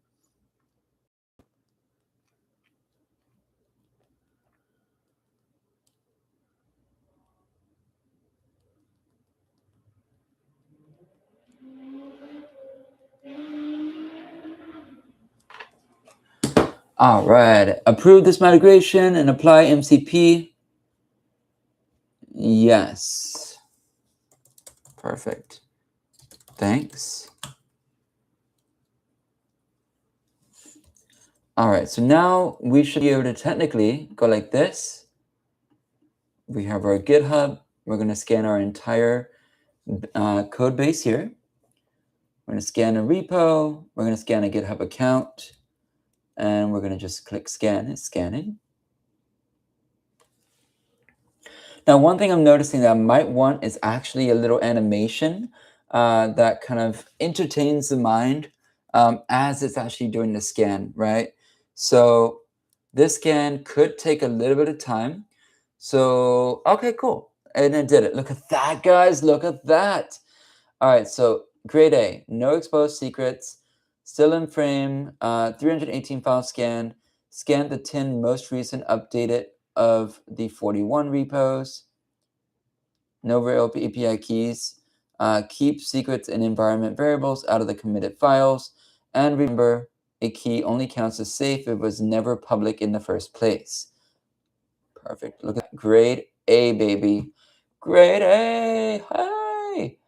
All right, approve this migration and apply MCP. Yes. Perfect. Thanks. All right, so now we should be able to technically go like this. We have our GitHub. We're going to scan our entire code base here. We're going to scan a repo. We're going to scan a GitHub account. And we're going to just click scan. It's scanning. Now, one thing I'm noticing that I might want is actually a little animation that kind of entertains the mind as it's actually doing the scan, right? So this scan could take a little bit of time. So, okay, cool. And it did it. Look at that, guys. Look at that. All right, so grade A, no exposed secrets, still in frame, 318 files scanned, scanned the 10 most recent updated of the 41 repos, no real API keys, keep secrets and environment variables out of the committed files, and remember, a key only counts as safe if it was never public in the first place. Perfect. Look at grade A, baby. Grade A. Hey.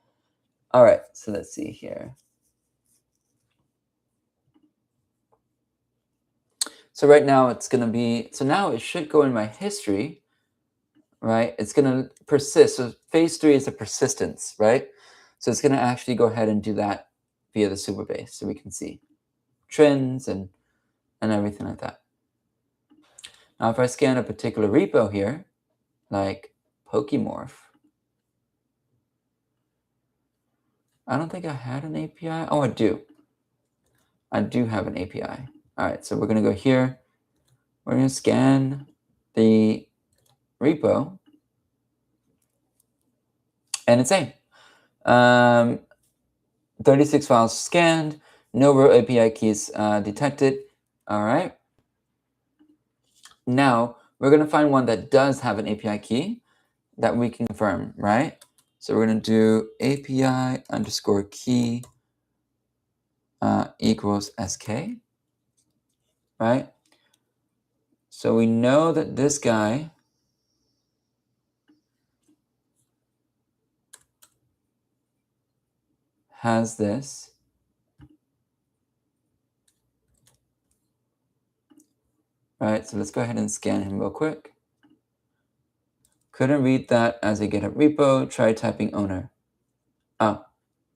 All right, so let's see here. So right now it's going to be, so now it should go in my history, right? It's going to persist. So phase 3 is a persistence, right? So it's going to actually go ahead and do that via the Supabase so we can see trends and everything like that. Now, if I scan a particular repo here, like Pokemorph, I don't think I had an API. Oh, I do. I do have an API. All right, so we're going to go here. We're going to scan the repo, and it's same. 36 files scanned, no row API keys detected. All right. Now we're going to find one that does have an API key that we can confirm, right? So we're going to do API underscore key equals SK, right? So we know that this guy has this. All right, so let's go ahead and scan him real quick. Couldn't read that as a GitHub repo. Try typing owner. Oh,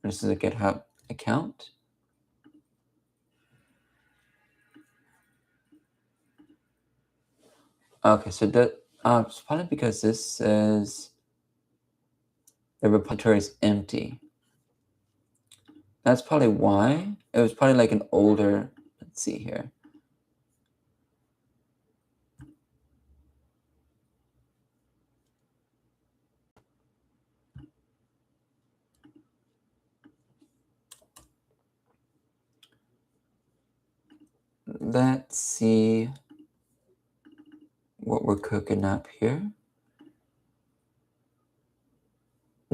this is a GitHub account. Okay, so that it's probably because this says the repository is empty. That's probably why. It was probably like an older, let's see here. Let's see what we're cooking up here.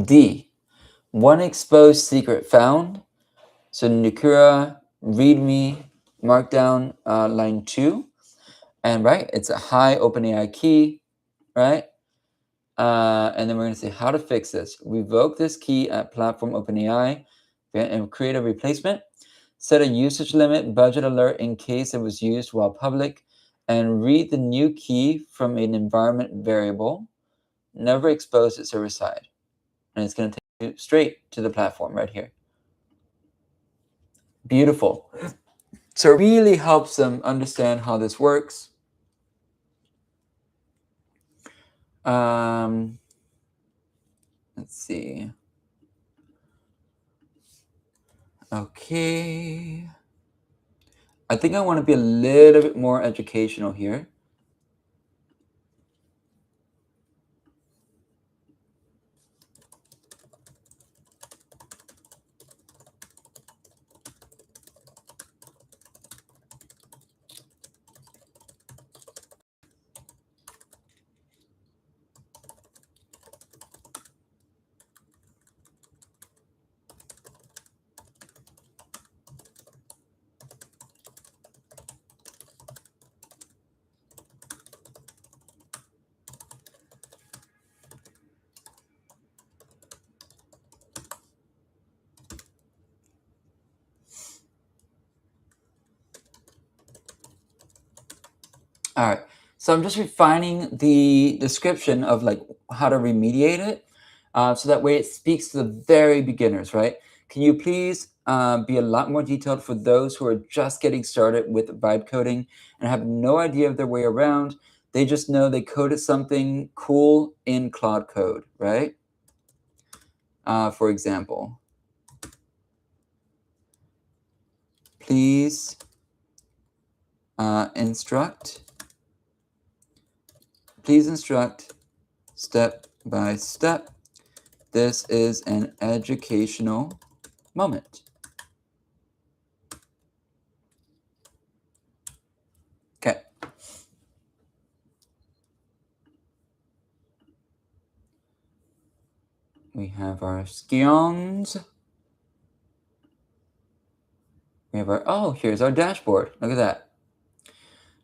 D, one exposed secret found. So Nakura, README, Markdown, line 2. And right, it's a high OpenAI key, right? And then we're going to say how to fix this. Revoke this key at platform OpenAI and create a replacement. Set a usage limit, budget alert in case it was used while public, and read the new key from an environment variable. Never expose it server side. And it's going to take you straight to the platform right here. Beautiful. So it really helps them understand how this works. Let's see. Okay. I think I want to be a little bit more educational here. All right. So I'm just refining the description of like how to remediate it, so that way it speaks to the very beginners, right? Can you please be a lot more detailed for those who are just getting started with vibe coding and have no idea of their way around? They just know they coded something cool in Claude Code, right? For example, please instruct. Please instruct step by step. This is an educational moment. Okay. We have our scions. We have our, oh, here's our dashboard. Look at that.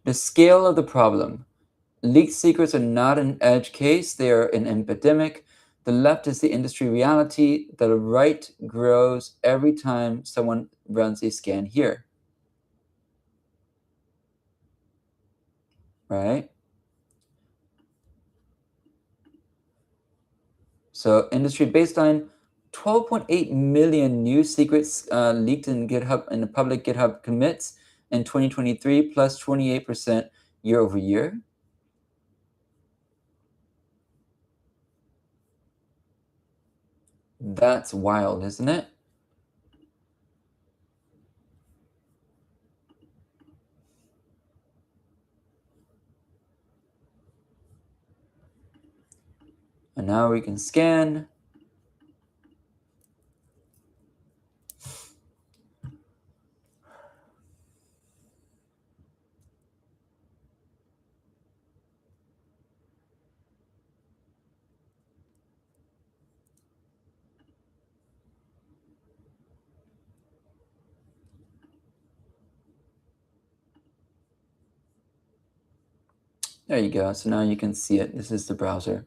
The scale of the problem. Leaked secrets are not an edge case, they are an epidemic. The left is the industry reality. The right grows every time someone runs a scan here. Right? So industry baseline, 12.8 million new secrets leaked in GitHub in the public GitHub commits in 2023, plus 28% year over year. That's wild, isn't it? And now we can scan. There you go. So now you can see it. This is the browser.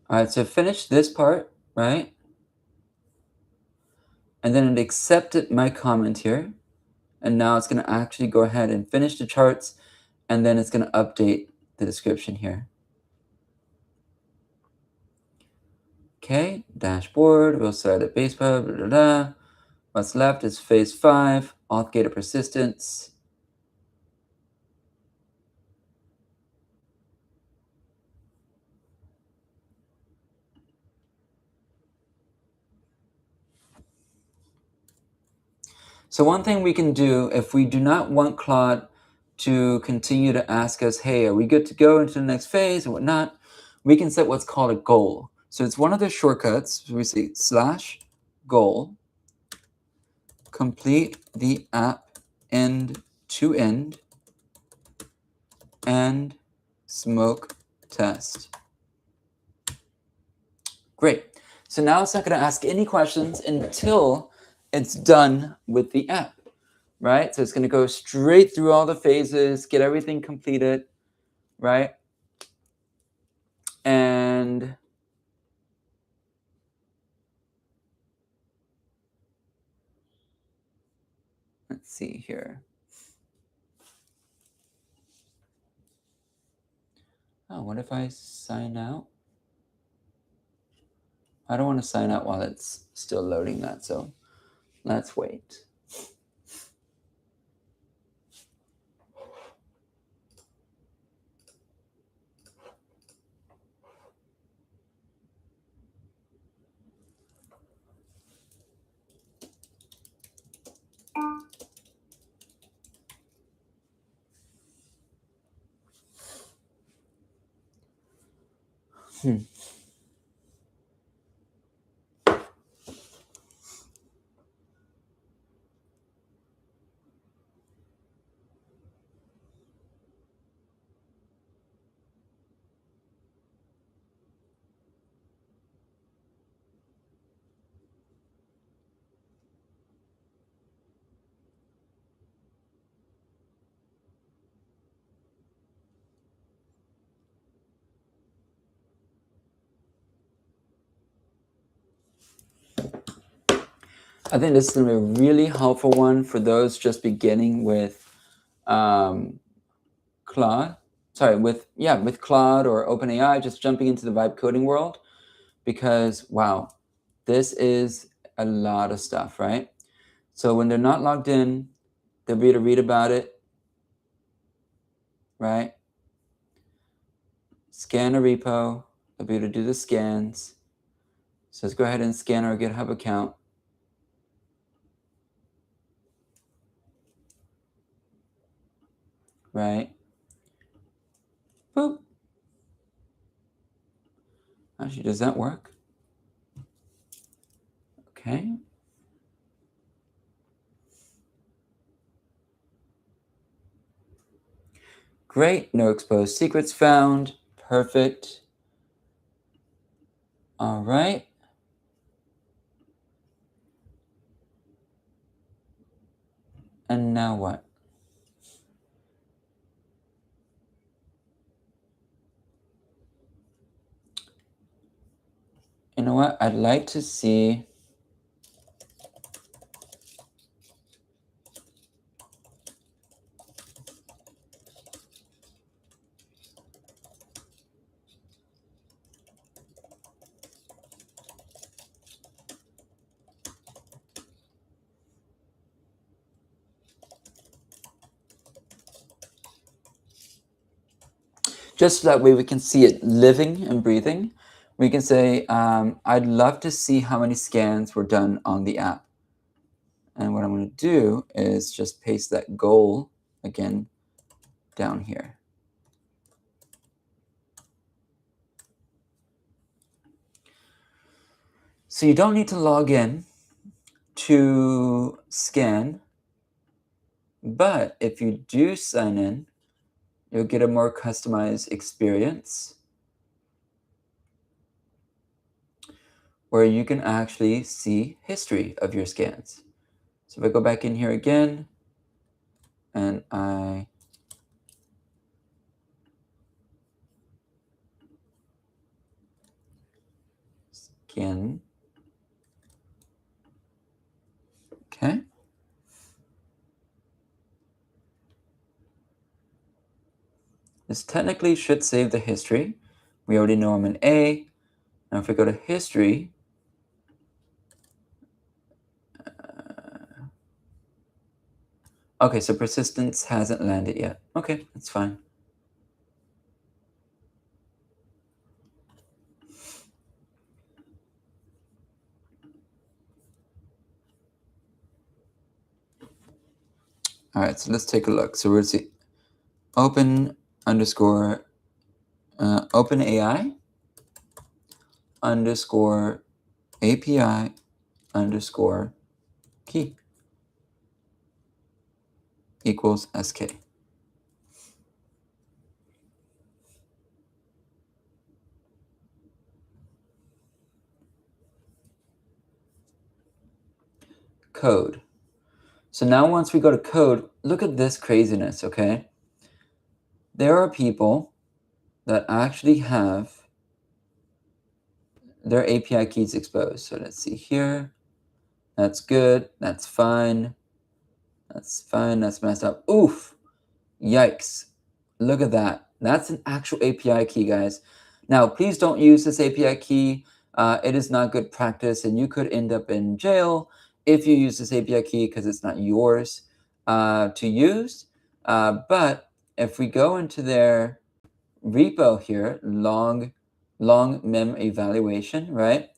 All right, so finish this part, right? And then it accepted my comment here. And now it's going to actually go ahead and finish the charts. And then it's going to update the description here. Okay, dashboard, we'll set it base pub, blah, blah, blah. What's left is phase 5, auth gated persistence. So one thing we can do, if we do not want Claude to continue to ask us, hey, are we good to go into the next phase and whatnot, we can set what's called a goal. So it's one of the shortcuts. So we say /goal, complete the app end to end, and smoke test. Great. So now it's not going to ask any questions until it's done with the app, right? So it's going to go straight through all the phases, get everything completed, right? And let's see here. Oh, what if I sign out? I don't want to sign out while it's still loading that, so let's wait. I think this is going to be a really helpful one for those just beginning with Claude. Sorry, with Claude or OpenAI, just jumping into the vibe coding world, because wow, this is a lot of stuff, right? So when they're not logged in, they'll be able to read about it, right? Scan a repo, they'll be able to do the scans. So let's go ahead and scan our GitHub account. Right? Boop. Actually, does that work? Okay. Great, no exposed secrets found. Perfect. All right. And now what? You know what? I'd like to see. Just so that way we can see it living and breathing. We can say, I'd love to see how many scans were done on the app. And what I'm going to do is just paste that goal again down here. So you don't need to log in to scan, but if you do sign in, you'll get a more customized experience where you can actually see history of your scans. So if I go back in here again and I scan, okay. This technically should save the history. We already know I'm an A. Now if we go to history, okay, so persistence hasn't landed yet. Okay, that's fine. All right, so let's take a look. So we're see open underscore OpenAI underscore API underscore key equals SK. Code. So now once we go to code, look at this craziness, okay? There are people that actually have their API keys exposed. So let's see here. That's good. That's fine. That's fine. That's messed up. Oof. Yikes. Look at that. That's an actual API key, guys. Now, please don't use this API key. It is not good practice, and you could end up in jail if you use this API key because it's not yours to use. But if we go into their repo here, long mem evaluation, right?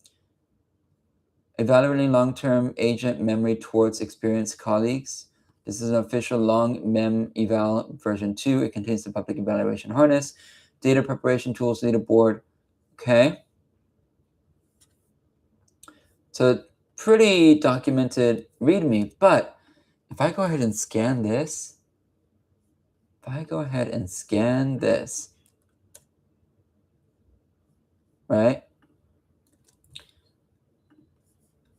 Evaluating long-term agent memory towards experienced colleagues. This is an official long mem eval version 2. It contains the public evaluation harness, data preparation tools, leaderboard. Okay. So pretty documented README, but if I go ahead and scan this, right?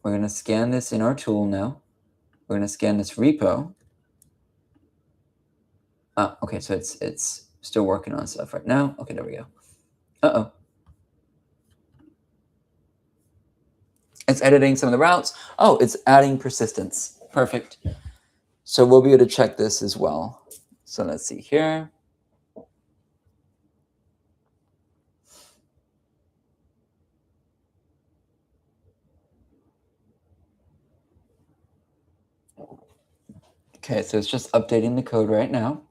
We're going to scan this in our tool now. We're going to scan this repo. Okay, so it's still working on stuff right now. Okay, there we go. Uh-oh. It's editing some of the routes. Oh, it's adding persistence. Perfect. So we'll be able to check this as well. So let's see here. Okay, so it's just updating the code right now.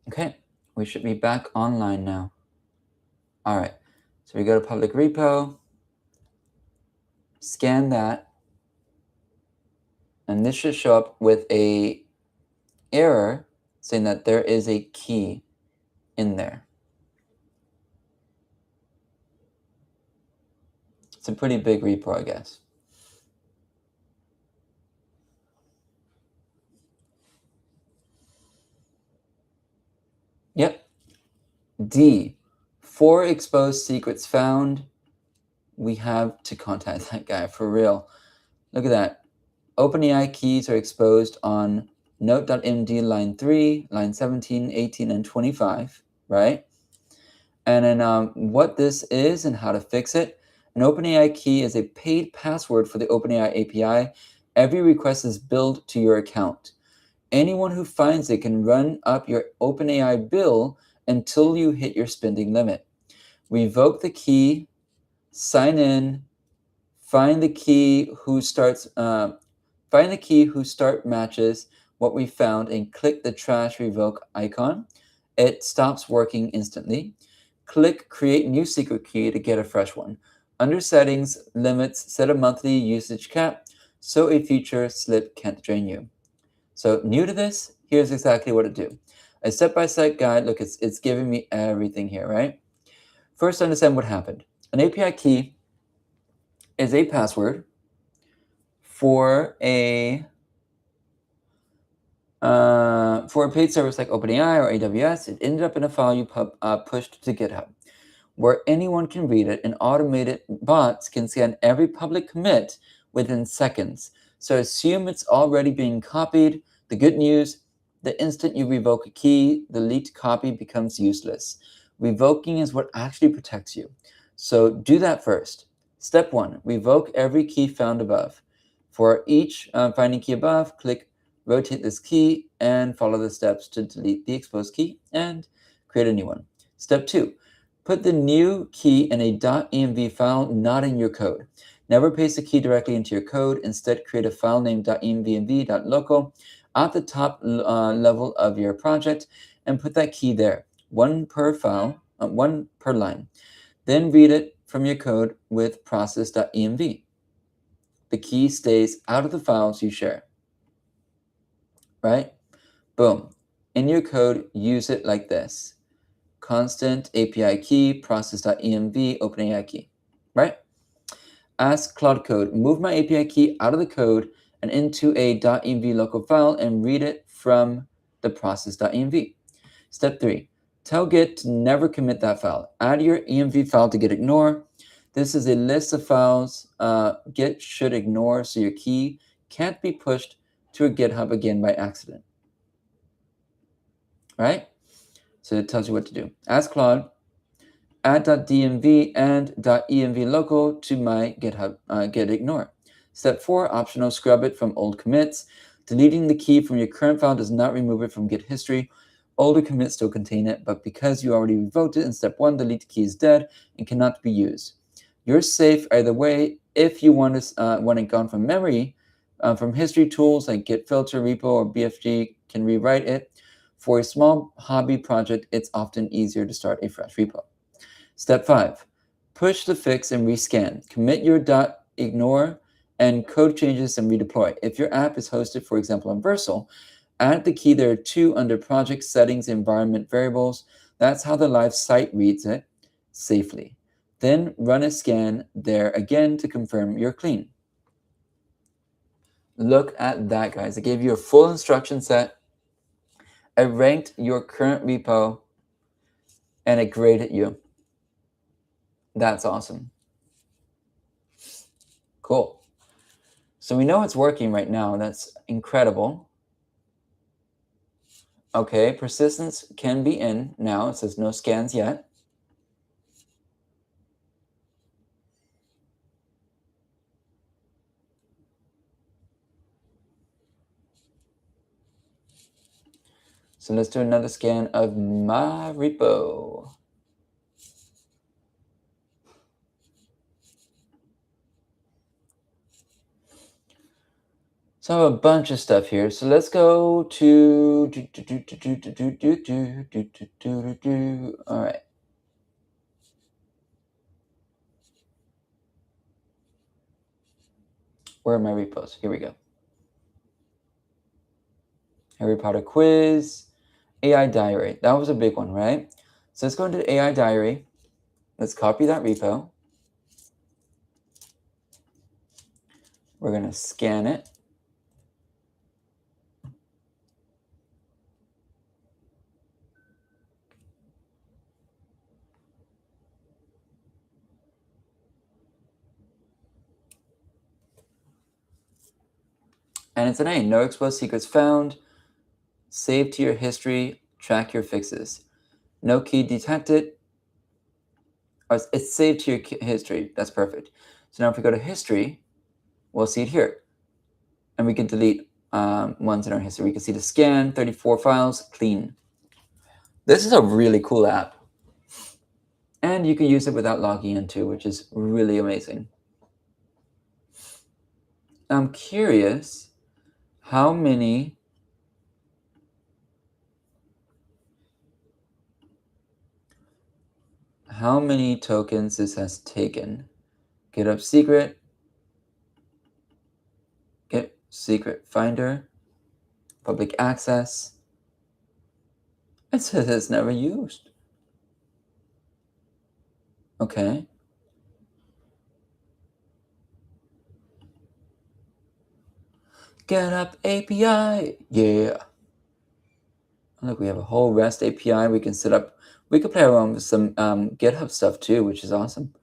Okay, we should be back online now. All right, so we go to public repo, scan that, and this should show up with a error saying that there is a key in there. It's a pretty big repo, I guess. Yep. D, 4 exposed secrets found. We have to contact that guy for real. Look at that. OpenAI keys are exposed on note.md line 3, line 17, 18, and 25, right? And then what this is and how to fix it. An OpenAI key is a paid password for the OpenAI API. Every request is billed to your account. Anyone who finds it can run up your OpenAI bill until you hit your spending limit. Revoke the key, sign in, find the key who start matches what we found, and click the trash revoke icon. It stops working instantly. Click create new secret key to get a fresh one. Under settings, limits, set a monthly usage cap so a future slip can't drain you. So new to this, here's exactly what to do. A step-by-step guide. Look, it's giving me everything here, right? First, understand what happened. An API key is a password for a paid service like OpenAI or AWS. It ended up in a file you pushed to GitHub, where anyone can read it, and automated bots can scan every public commit within seconds. So assume it's already being copied. The good news, the instant you revoke a key, the leaked copy becomes useless. Revoking is what actually protects you. So do that first. Step 1, revoke every key found above. For each finding key above, click rotate this key and follow the steps to delete the exposed key and create a new one. Step 2, put the new key in a .env file, not in your code. Never paste the key directly into your code. Instead, create a file named .env.local at the top level of your project and put that key there, one per file, one per line. Then read it from your code with process.env. The key stays out of the files you share, right? Boom. In your code, use it like this. Constant API key, process.env, OpenAI key, right? Ask Claude Code, move my API key out of the code and into a .env local file and read it from the process.env. Step 3, tell Git to never commit that file. Add your env file to Git ignore. This is a list of files Git should ignore so your key can't be pushed to a GitHub again by accident, right? So it tells you what to do. Ask Claude, add .dmv and .env local to my GitHub git ignore. Step 4, optional, scrub it from old commits. Deleting the key from your current file does not remove it from Git history. Older commits still contain it, but because you already revoked it in step 1, delete the key is dead and cannot be used. You're safe either way. If you want it gone from memory, from history tools like Git filter, repo, or BFG can rewrite it. For a small hobby project, it's often easier to start a fresh repo. Step 5, push the fix and rescan. Commit your .ignore and code changes and redeploy. If your app is hosted, for example, on Vercel, add the key there too under project settings, environment variables. That's how the live site reads it safely. Then run a scan there again to confirm you're clean. Look at that, guys. I gave you a full instruction set. I ranked your current repo and it graded you. That's awesome. Cool. So we know it's working right now. That's incredible. Okay, persistence can be in now. It says no scans yet. So let's do another scan of my repo. So I have a bunch of stuff here. So let's go to all right. Where are my repos? Here we go. Harry Potter quiz, AI diary. That was a big one, right? So let's go into AI diary. Let's copy that repo. We're going to scan it. And it's an A. No exposed secrets found. Save to your history. Track your fixes. No key detected. Oh, it's saved to your history. That's perfect. So now if we go to history, we'll see it here. And we can delete ones in our history. We can see the scan, 34 files, clean. This is a really cool app. And you can use it without logging in too, which is really amazing. I'm curious how many tokens this has taken. GitHub secret, get secret finder, public access. It says it's never used. Okay. GitHub API, yeah. Look, we have a whole REST API we can set up. We could play around with some GitHub stuff too, which is awesome.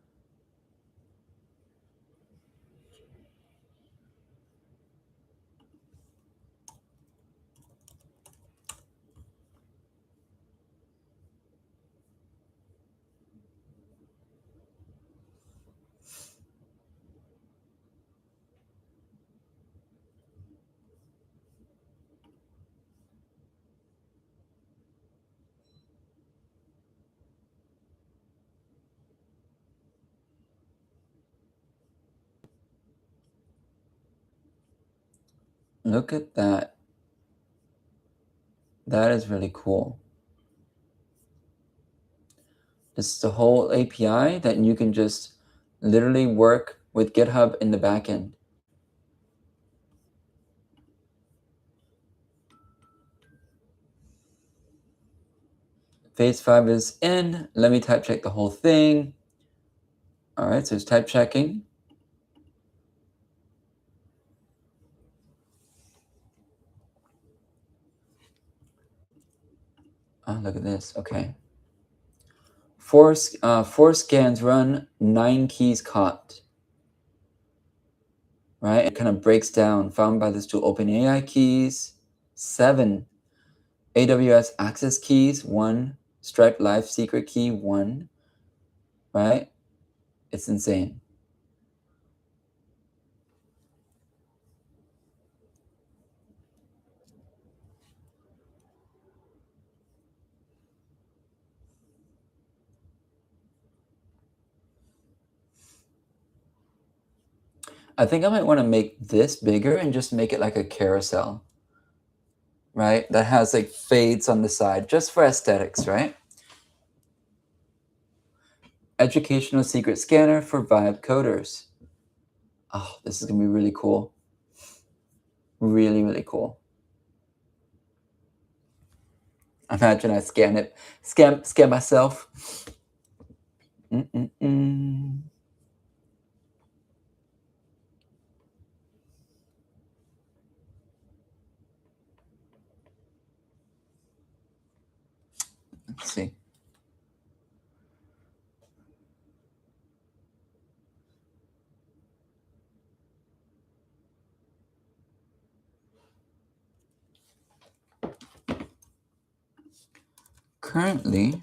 Look at that. That is really cool. This is the whole API that you can just literally work with GitHub in the backend. Phase 5 is in. Let me type check the whole thing. All right, so it's type checking. Oh, look at this. Okay. Four scans run, 9 keys caught. Right? It kind of breaks down. Found by this tool, OpenAI keys, 7. AWS access keys, 1. Stripe Live secret key, 1. Right? It's insane. I think I might want to make this bigger and just make it like a carousel, right? That has like fades on the side just for aesthetics, right? Educational secret scanner for Vibe coders. Oh, this is going to be really cool. Really, really cool. Imagine I scan it, scan myself. Let's see. Currently,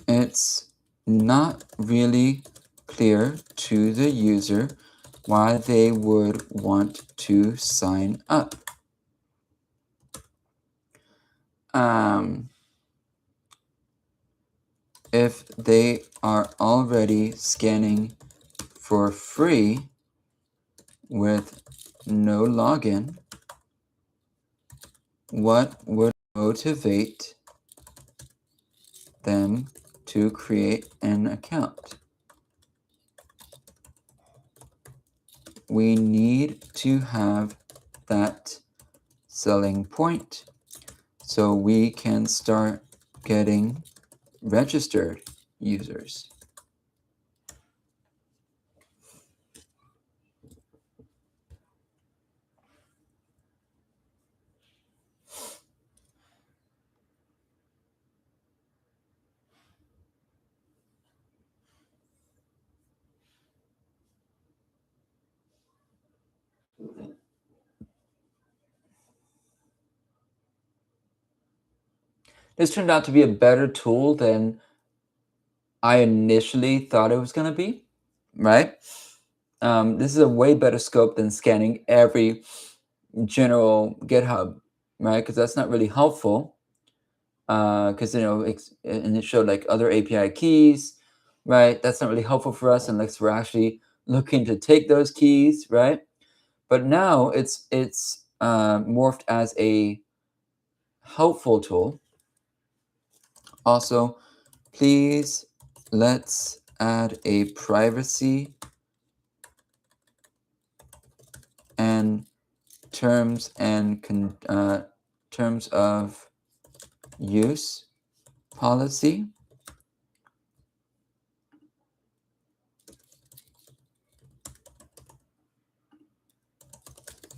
it's not really clear to the user why they would want to sign up. If they are already scanning for free with no login, what would motivate them to create an account? We need to have that selling point so we can start getting registered users. This turned out to be a better tool than I initially thought it was going to be, right? This is a way better scope than scanning every general GitHub, right? Because that's not really helpful. Because and it showed like other API keys, right? That's not really helpful for us unless we're actually looking to take those keys, right? But now it's morphed as a helpful tool. Also, please let's add a privacy and terms of use policy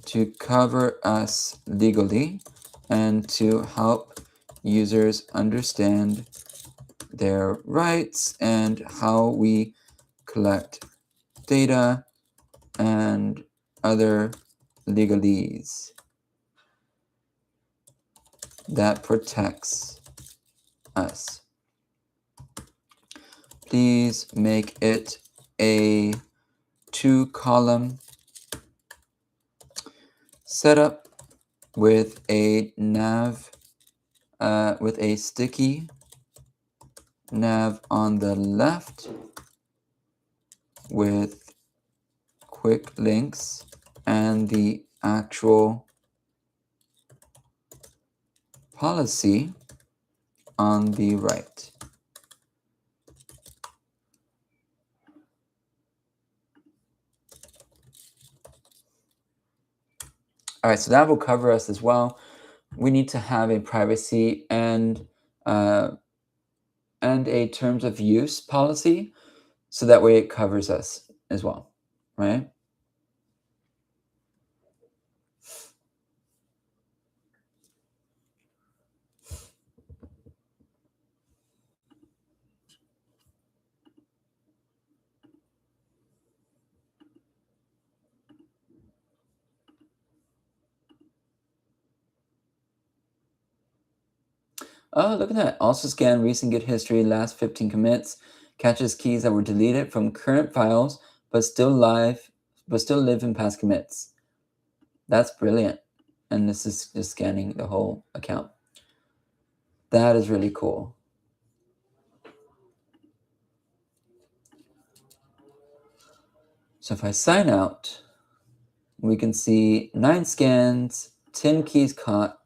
to cover us legally and to help users understand their rights and how we collect data and other legalese that protects us. Please make it a 2-column setup with a nav, with a sticky nav on the left with quick links and the actual policy on the right. All right, so that will cover us as well. We need to have a privacy and a terms of use policy, so that way it covers us as well, right? Oh, look at that. Also scan recent Git history, last 15 commits, catches keys that were deleted from current files, but still live, but still live in past commits. That's brilliant. And this is just scanning the whole account. That is really cool. So if I sign out, we can see 9 scans, 10 keys caught.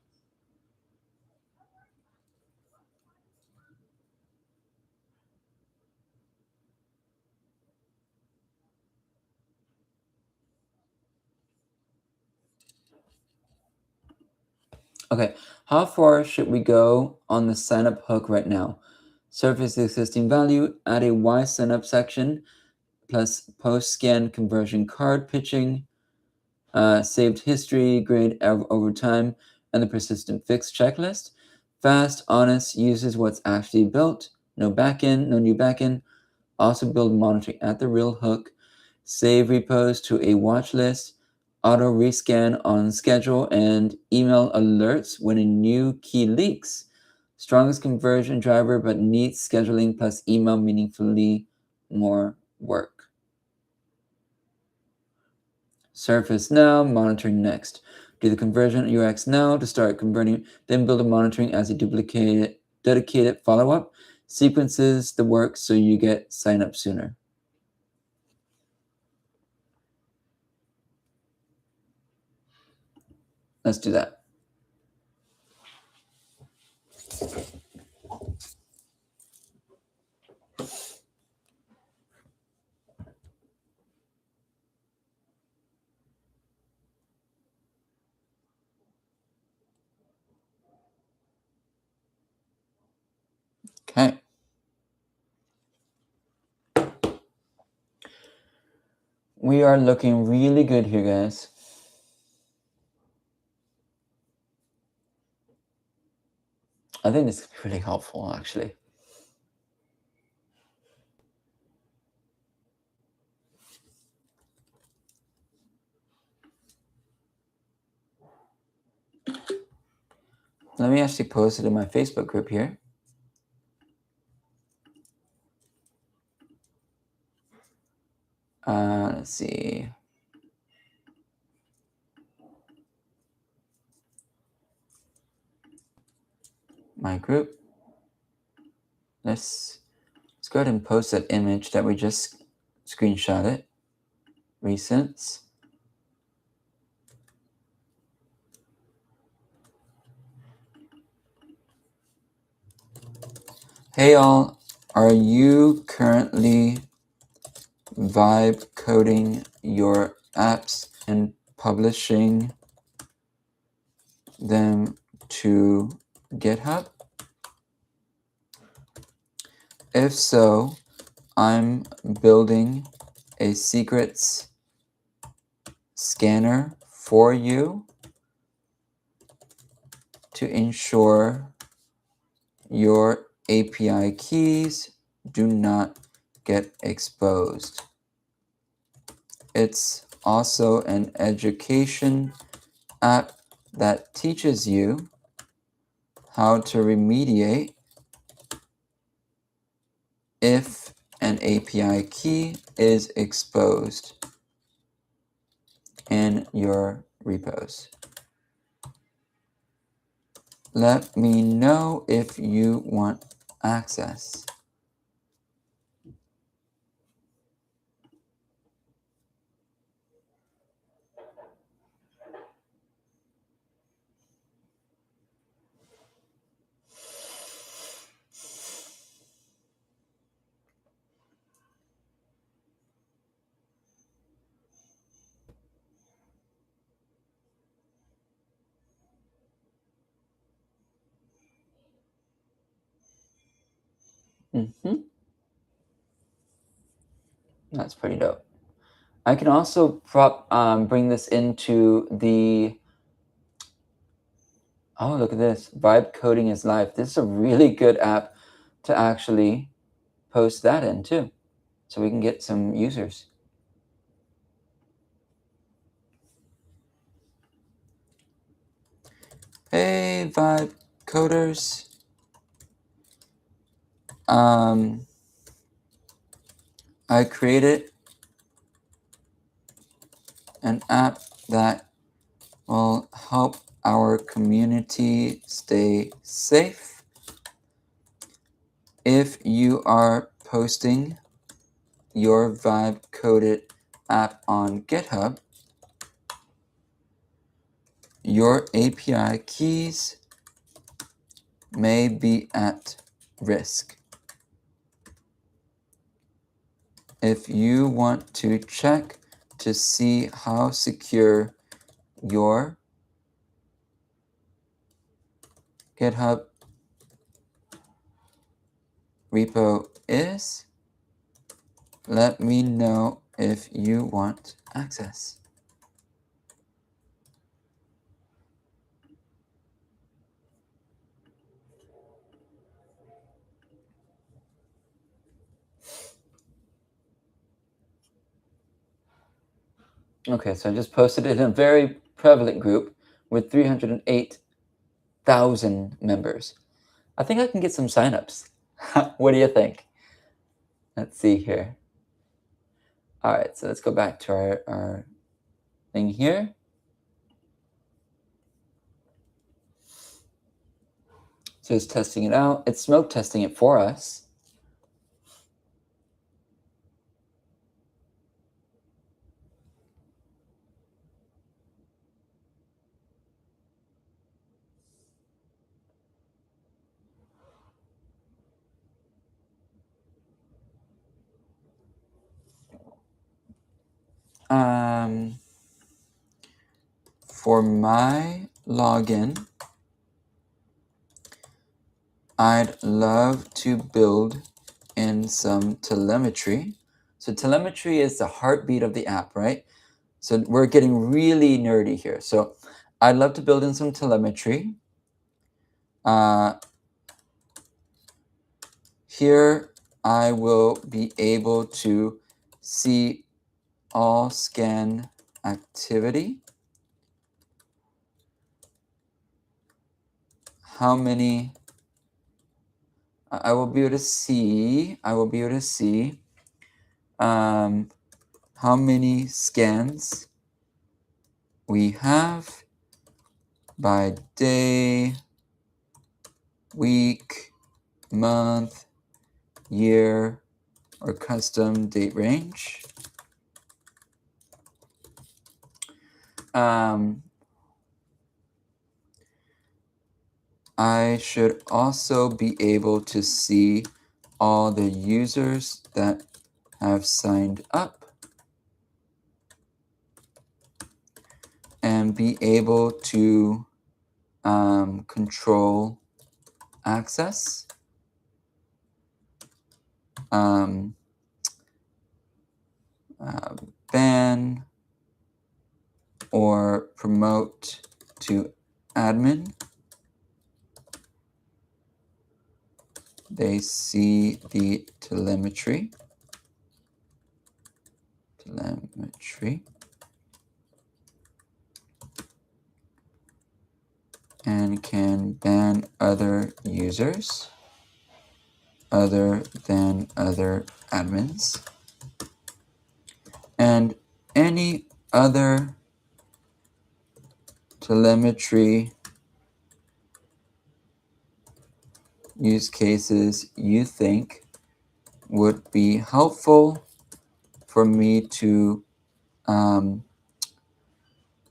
Okay, how far should we go on the signup hook right now? Surface the existing value, add a Y signup section, plus post scan conversion card pitching, saved history, grade over time. and the persistent fix checklist. Fast, honest, uses what's actually built. No backend, no new backend. Also build monitoring at the real hook. Save repos to a watch list. Auto rescan on schedule and email alerts when a new key leaks. Strongest conversion driver, but needs scheduling plus email meaningfully more work. Surface now, monitoring next. Do the conversion UX now to start converting, then build a monitoring as a dedicated follow-up. Sequences the work so you get sign up sooner. Let's do that. Okay. We are looking really good here, guys. I think this is pretty helpful, actually. Let me actually post it in my Facebook group here. Let's see. My group. Let's go ahead and post that image that we just screenshotted. Recents. Hey all, are you currently vibe coding your apps and publishing them to GitHub? If so, I'm building a secrets scanner for you to ensure your API keys do not get exposed. It's also an education app that teaches you how to remediate if an API key is exposed in your repos. Let me know if you want access. That's pretty dope. I can also bring this into the, oh, look at this. Vibe Coding is Live. This is a really good app to actually post that in too, so we can get some users. Hey, Vibe Coders. I created an app that will help our community stay safe. If you are posting your Vibe coded app on GitHub, your API keys may be at risk. If you want to check to see how secure your GitHub repo is, let me know if you want access. Okay, so I just posted it in a very prevalent group with 308,000 members. I think I can get some signups. What do you think? Let's see here. All right, so let's go back to our thing here. So it's testing it out. It's smoke testing it for us. For my login, I'd love to build in some telemetry. So telemetry is the heartbeat of the app, right? So we're getting really nerdy here. So I'd love to build in some telemetry. Here I will be able to see all scan activity. How many I will be able to see how many scans we have by day, week, month, year, or custom date range. I should also be able to see all the users that have signed up and be able to control access, ban or promote to admin. They see the telemetry. And can ban other users other than other admins. And any other telemetry use cases you think would be helpful for me to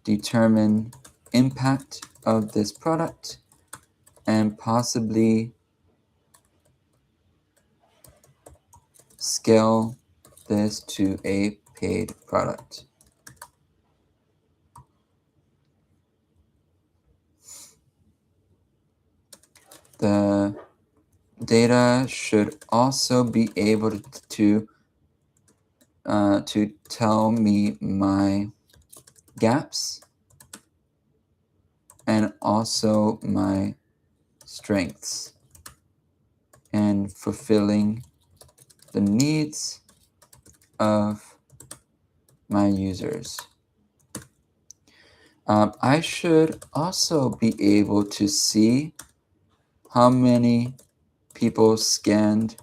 determine impact of this product and possibly scale this to a paid product. The data should also be able to tell me my gaps and also my strengths and fulfilling the needs of my users. I should also be able to see how many people scanned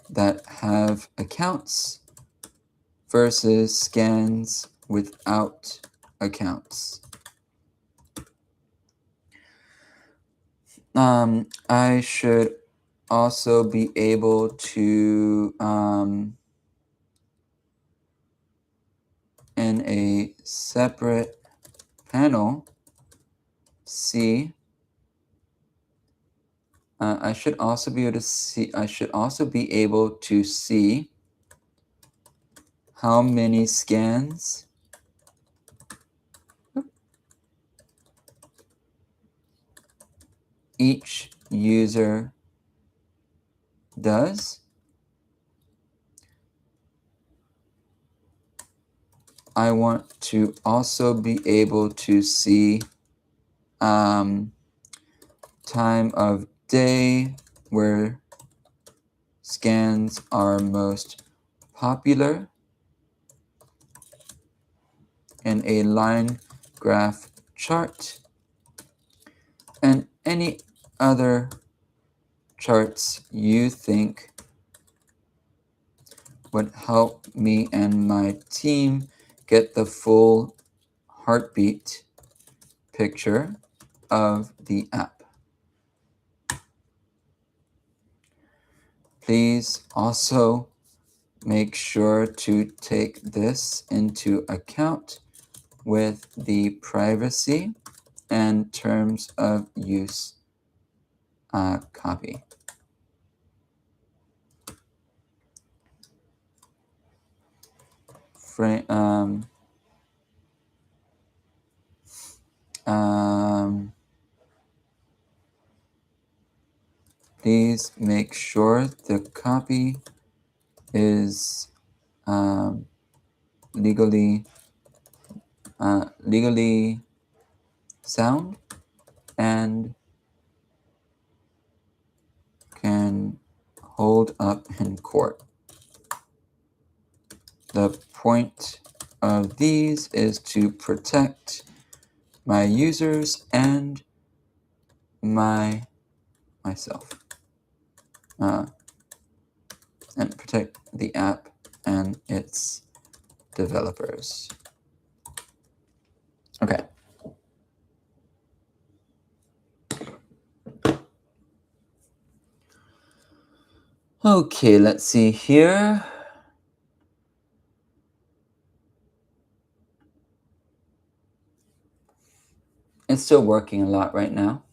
that have accounts versus scans without accounts. I should also be able to, in a separate panel, see. I should also be able to see how many scans each user does. I want to also be able to see time of day where scans are most popular in a line graph chart, and any other charts you think would help me and my team get the full heartbeat picture of the app. Please also make sure to take this into account with the privacy and terms of use copy. Please make sure the copy is legally sound and can hold up in court. The point of these is to protect my users and myself, and protect the app and its developers. Okay. Okay, let's see here. It's still working a lot right now.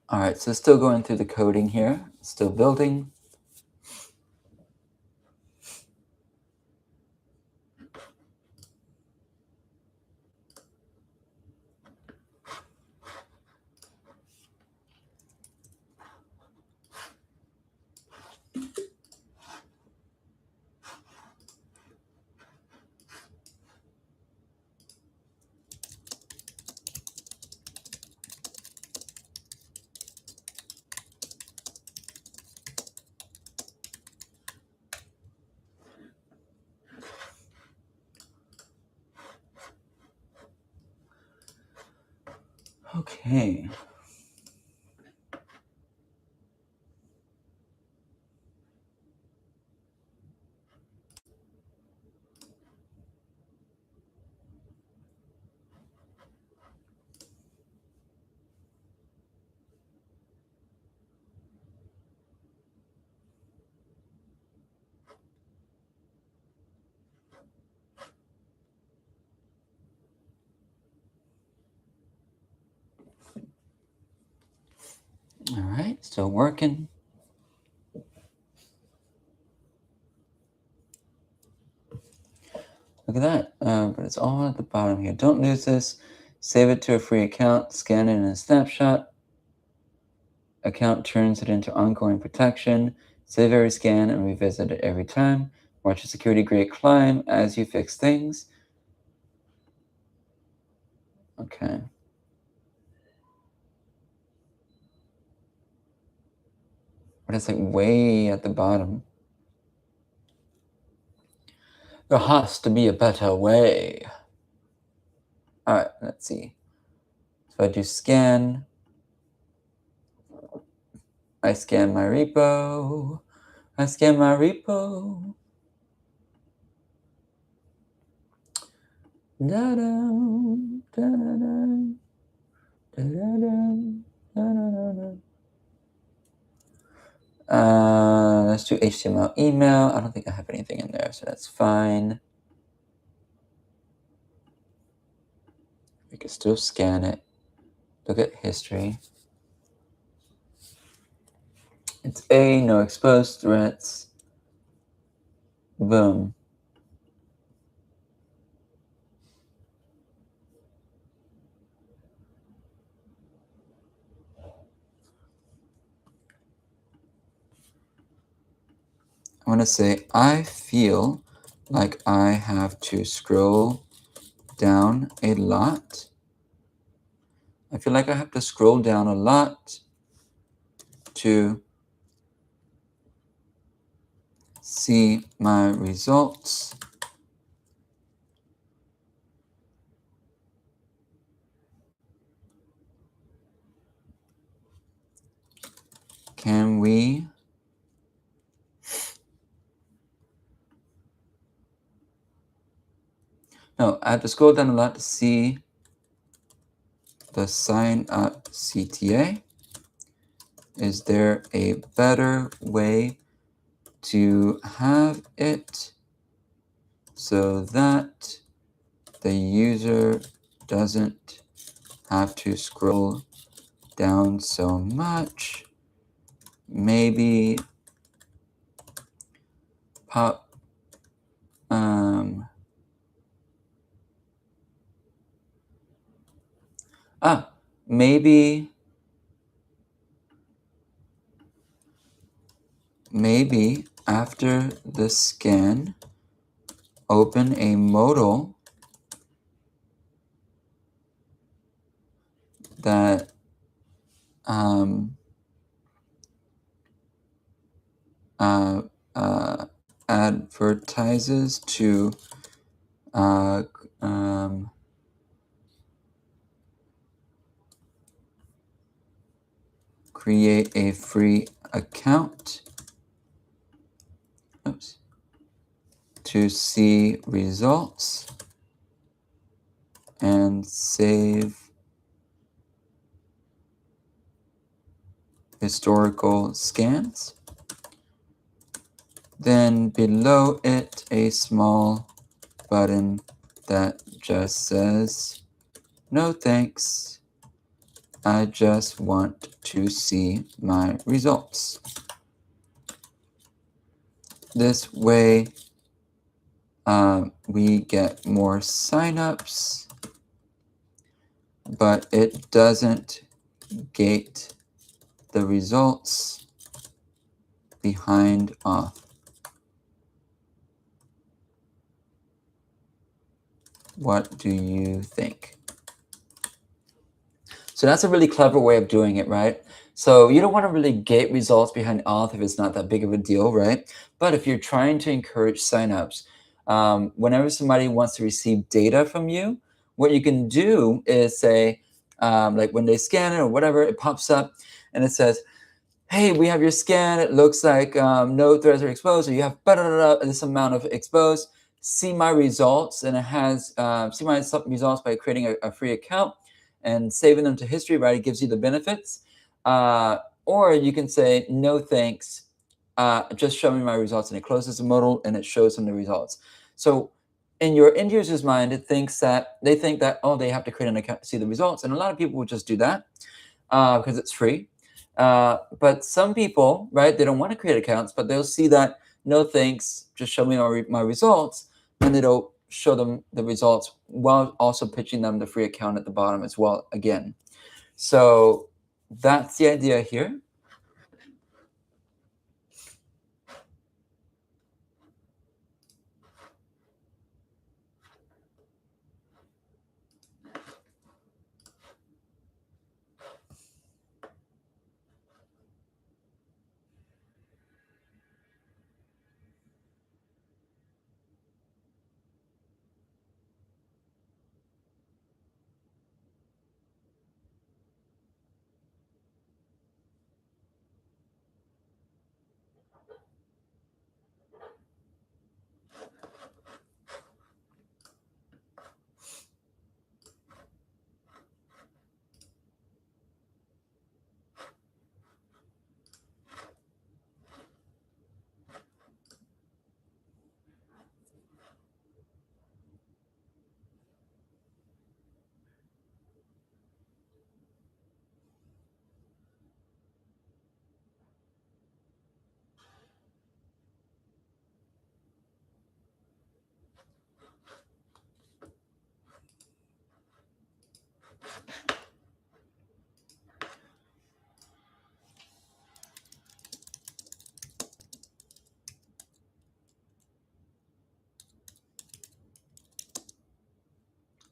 All right, so still going through the coding here, still building. Okay. All right, still working. Look at that, but it's all at the bottom here. Don't lose this. Save it to a free account, scan it in a snapshot. Account turns it into ongoing protection. Save every scan and revisit it every time. Watch your security grade climb as you fix things. Okay. But it's like way at the bottom. There has to be a better way. All right, let's see. So I do scan. I scan my repo. I scan my repo. Da-da, da-da-da, da-da-da, da-da-da. Let's do HTML email. I don't think I have anything in there, so that's fine. We can still scan it. Look at history. It's A, no exposed threats. Boom. I want to say, I feel like I have to scroll down a lot. I feel like I have to scroll down a lot to see my results. Can we No, I have to scroll down a lot to see the sign up CTA. Is there a better way to have it so that the user doesn't have to scroll down so much? Maybe maybe after the scan, open a modal that advertises to create a free account. Oops. To see results and save historical scans. Then below it, a small button that just says, no thanks, I just want to see my results. This way, we get more signups, but it doesn't gate the results behind auth. What do you think? So that's a really clever way of doing it, right? So you don't want to really gate results behind auth if it's not that big of a deal, right? But if you're trying to encourage signups, whenever somebody wants to receive data from you, what you can do is say, like when they scan it or whatever, it pops up and it says, hey, we have your scan. It looks like no threads are exposed, or you have this amount of exposed. See my results, and it has see my results by creating a free account and saving them to history, right? It gives you the benefits. Or you can say, no thanks, just show me my results, and it closes the modal and it shows them the results. So in your end user's mind, they think that, oh, they have to create an account to see the results. And a lot of people will just do that because it's free. But some people, right, they don't want to create accounts, but they'll see that, no thanks, just show me my results, and it'll show them the results while also pitching them the free account at the bottom as well again. So that's the idea here.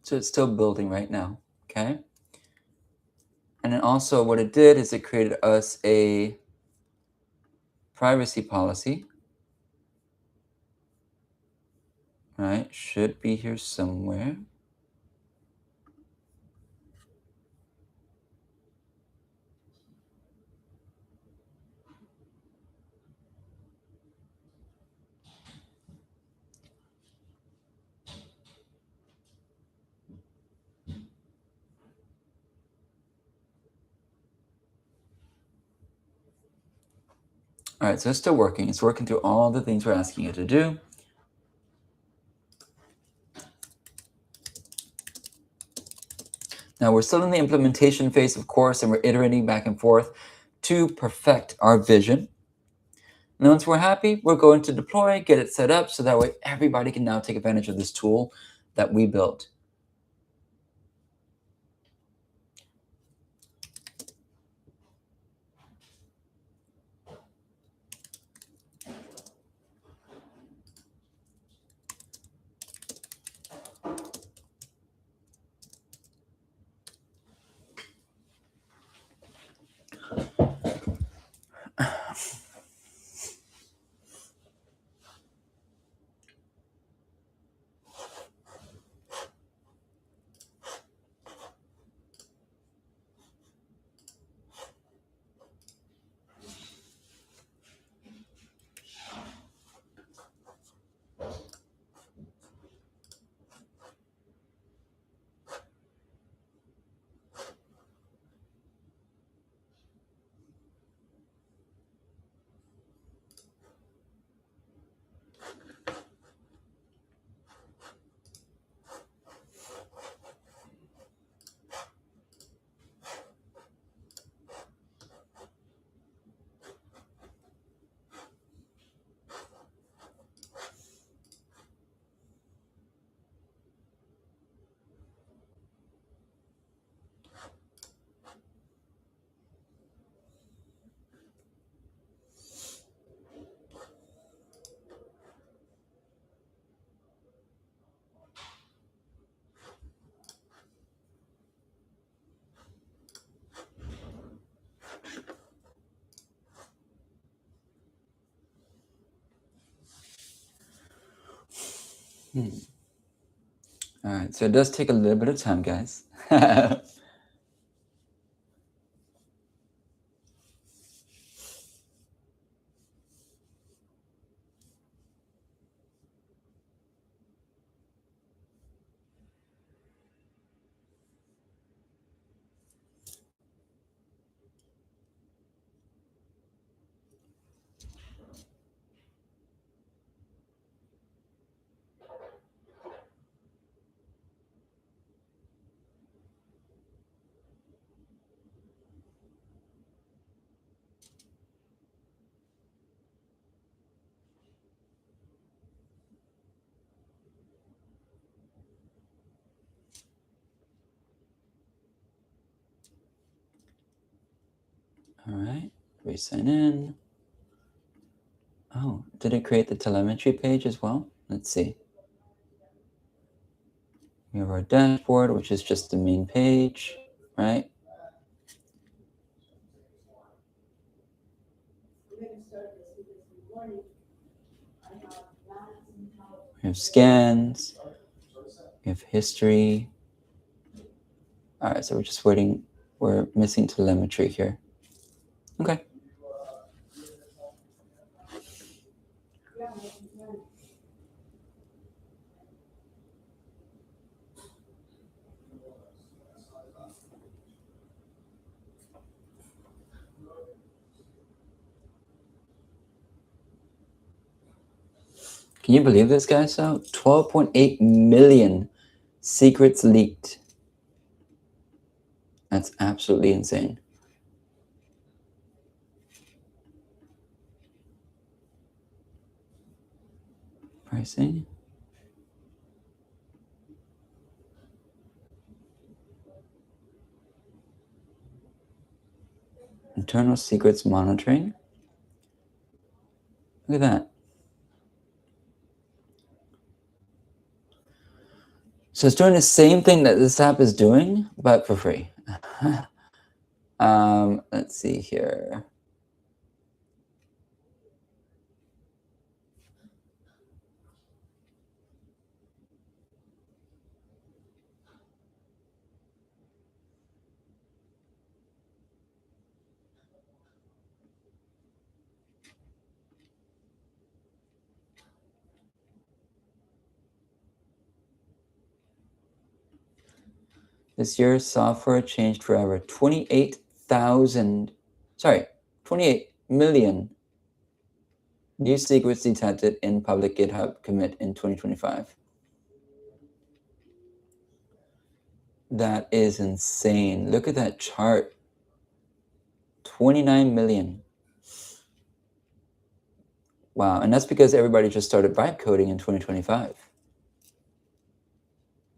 So it's still building right now, okay? And then also what it did is it created us a privacy policy, right? Should be here somewhere. All right, so it's still working. It's working through all the things we're asking it to do. Now we're still in the implementation phase, of course, and we're iterating back and forth to perfect our vision. And once we're happy, we're going to deploy, get it set up, so that way everybody can now take advantage of this tool that we built. All right, so it does take a little bit of time, guys. All right, re-sign in. Oh, did it create the telemetry page as well? Let's see. We have our dashboard, which is just the main page, right? We have scans, we have history. All right, so we're just waiting. We're missing telemetry here. Okay. Can you believe this, guys? So 12.8 million secrets leaked. That's absolutely insane. Pricing. Internal secrets monitoring. Look at that. So it's doing the same thing that this app is doing, but for free. Let's see here. This year, software changed forever. 28 million new secrets detected in public GitHub commit in 2025. That is insane. Look at that chart. 29 million. Wow, and that's because everybody just started vibe coding in 2025.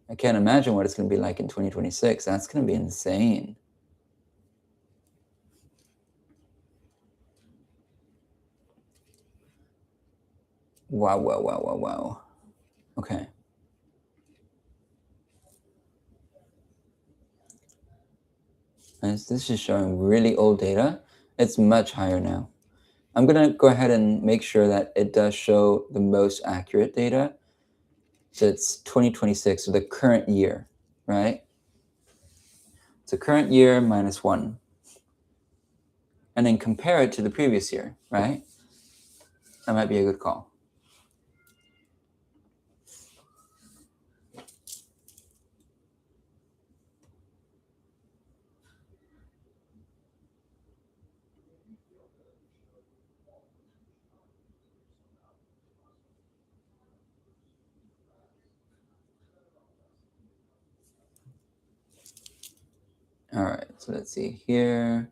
I can't imagine what it's going to be like in 2026. That's going to be insane. Wow, wow, wow, wow, wow. Okay. And this is showing really old data. It's much higher now. I'm going to go ahead and make sure that it does show the most accurate data. So it's 2026, so the current year, right? So current year minus 1. And then compare it to the previous year, right? That might be a good call. All right, so let's see here.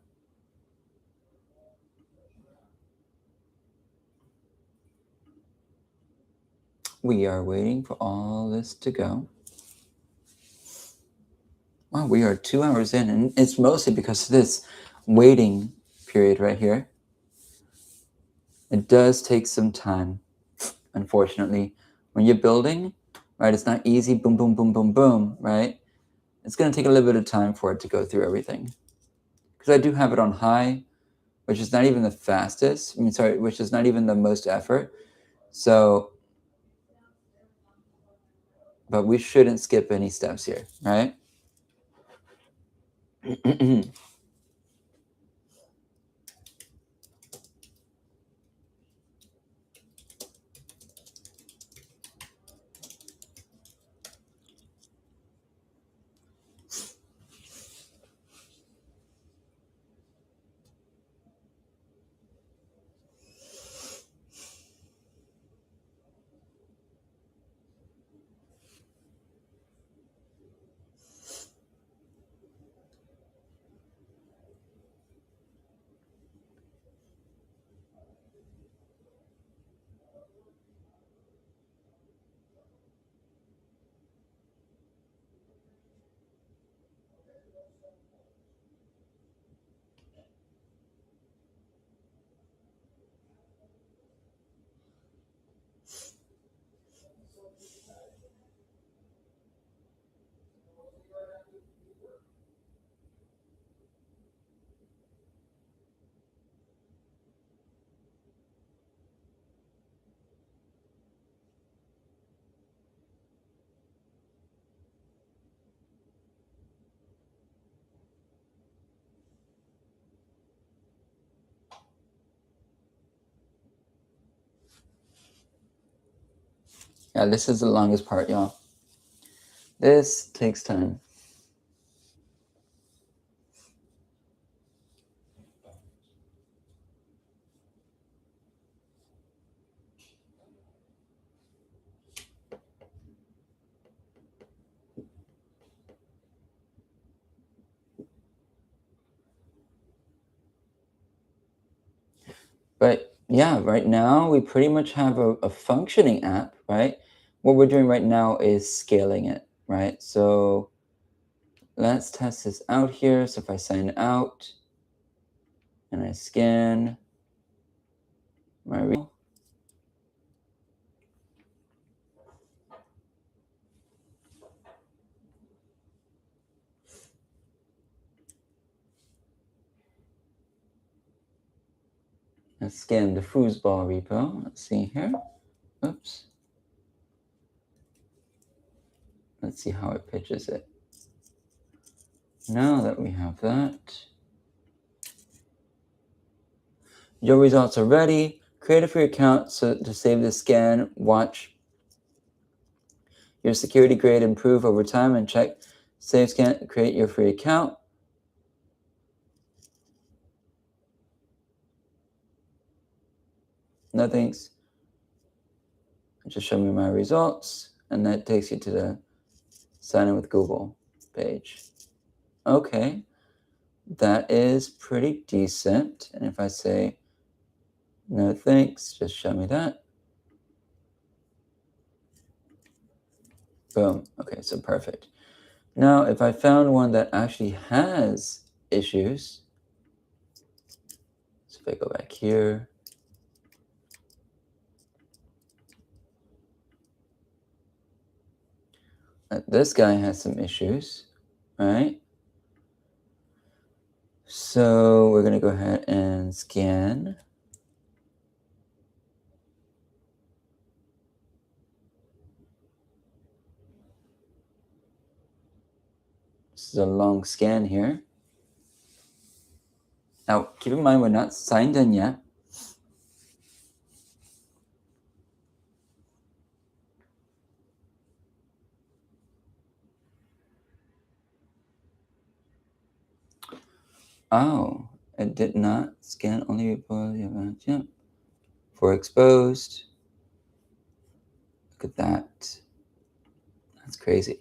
We are waiting for all this to go. Wow, we are 2 hours in, and it's mostly because of this waiting period right here. It does take some time, unfortunately. When you're building, right, it's not easy, boom, boom, boom, boom, boom, right? It's going to take a little bit of time for it to go through everything. Because I do have it on high, which is not even the fastest. Which is not even the most effort. So, but we shouldn't skip any steps here, right? Yeah, this is the longest part, y'all. This takes time. But yeah, right now we pretty much have a functioning app, right? What we're doing right now is scaling it, right? So let's test this out here. So if I sign out and I scan my let's scan the foosball repo. Let's see here. Oops. Let's see how it pitches it. Now that we have that, your results are ready. Create a free account so to save the scan. Watch your security grade improve over time and check save scan. Create your free account. Nothing's. Just show me my results, and that takes you to the sign in with Google page. Okay, that is pretty decent. And if I say no thanks, just show me that. Boom. Okay, so perfect. Now, if I found one that actually has issues, so if I go back here, this guy has some issues, right? So we're going to go ahead and scan. This is a long scan here. Now, keep in mind, we're not signed in yet. Oh, it did not scan only report the event. Yep. For exposed. Look at that. That's crazy.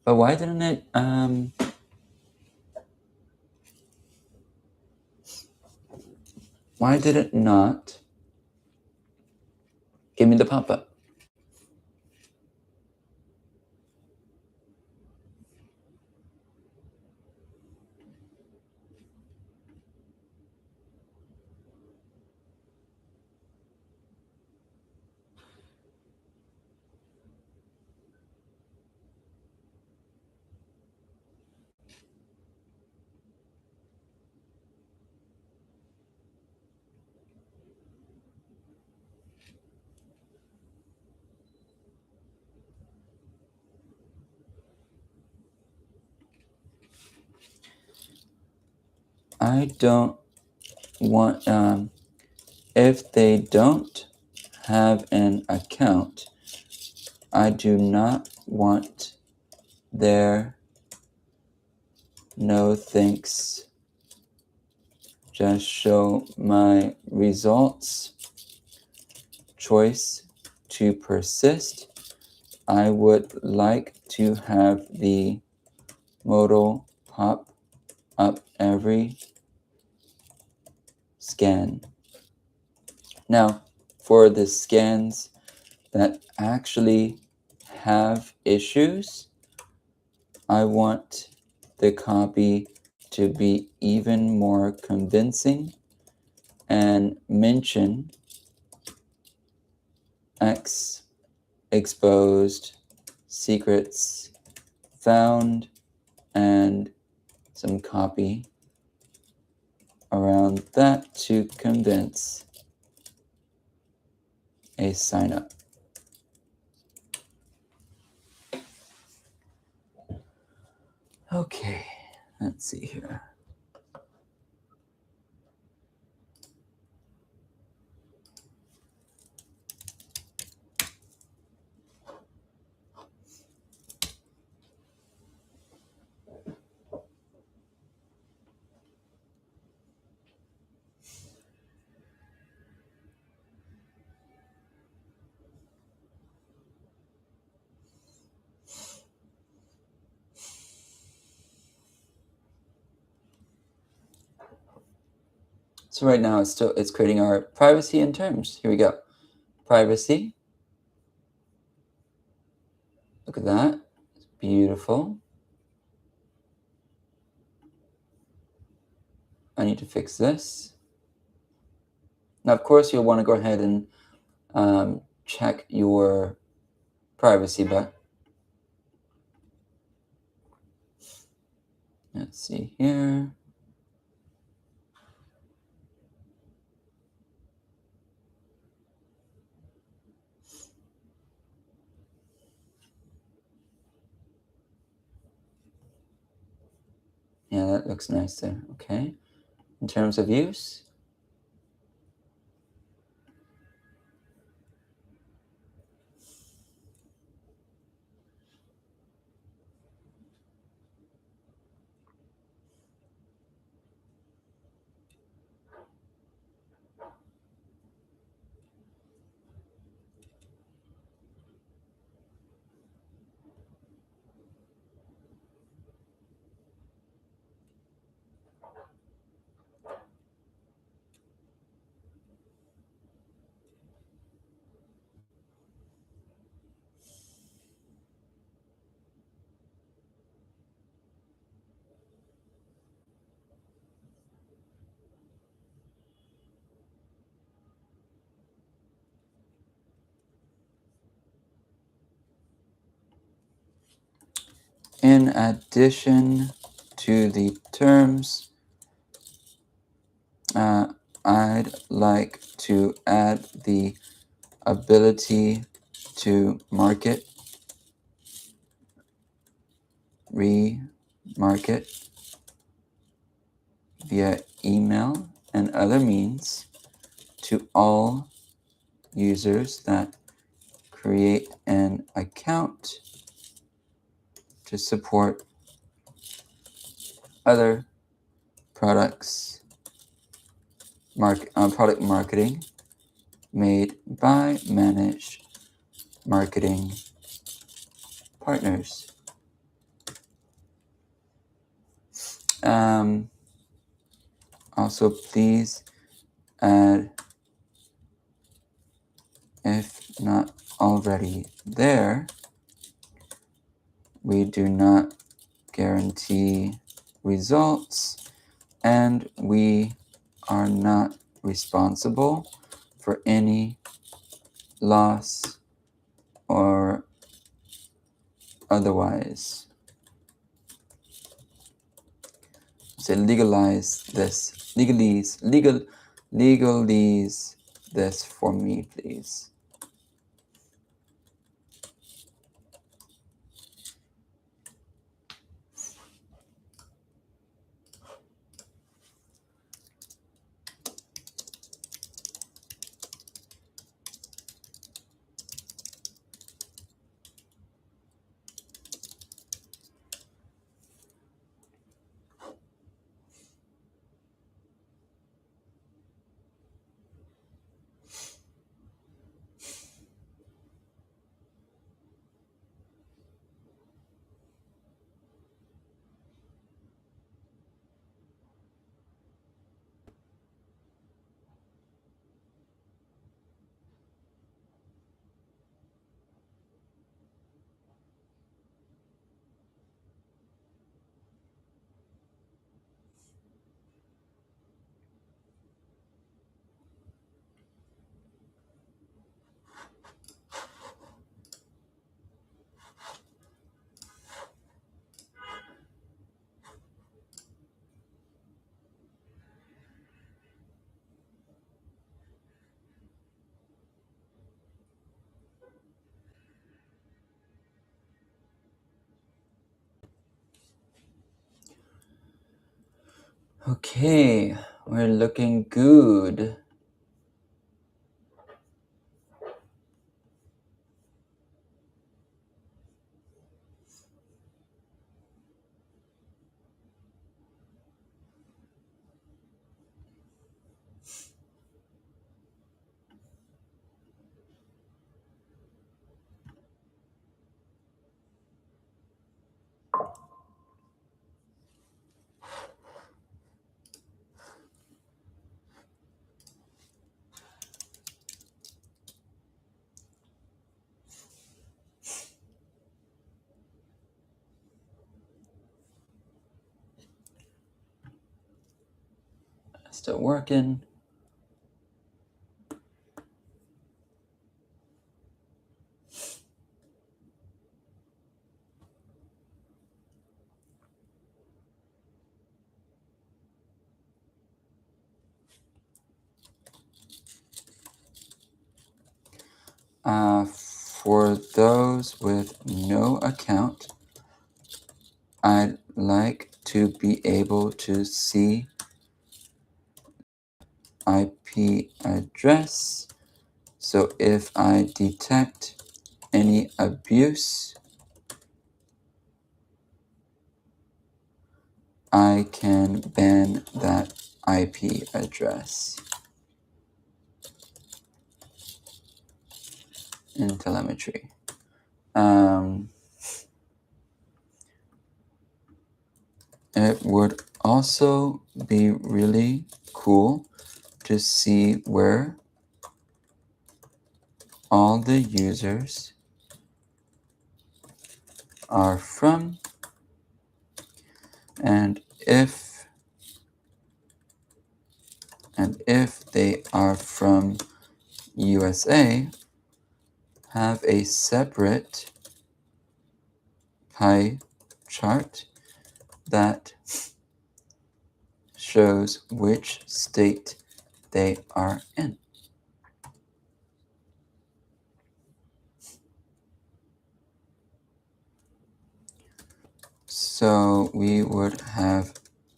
But why didn't it why did it not give me the pop-up? I don't want if they don't have an account, I do not want their no thanks. Just show my results. Choice to persist. I would like to have the modal pop up every scan. Now, for the scans that actually have issues, I want the copy to be even more convincing and mention X exposed, secrets found, and some copy around that to convince a sign up. Okay, let's see here. So right now it's creating our privacy and terms. Here we go. Privacy. Look at that. It's beautiful. I need to fix this. Now, of course, you'll want to go ahead and check your privacy, but let's see here. Yeah, that looks nice there. Okay. In terms of use, in addition to the terms, I'd like to add the ability to market, remarket via email and other means to all users that create an account to support other products, product marketing made by managed marketing partners. Also, please add, if not already there, we do not guarantee results and we are not responsible for any loss or otherwise. So legalize this for me, please. Okay, we're looking good. Still working. For those with no account, I'd like to be able to see IP address. So if I detect any abuse, I can ban that IP address in telemetry. It would also be really cool to see where all the users are from, and if they are from USA, have a separate pie chart that shows which state they are in. So we would have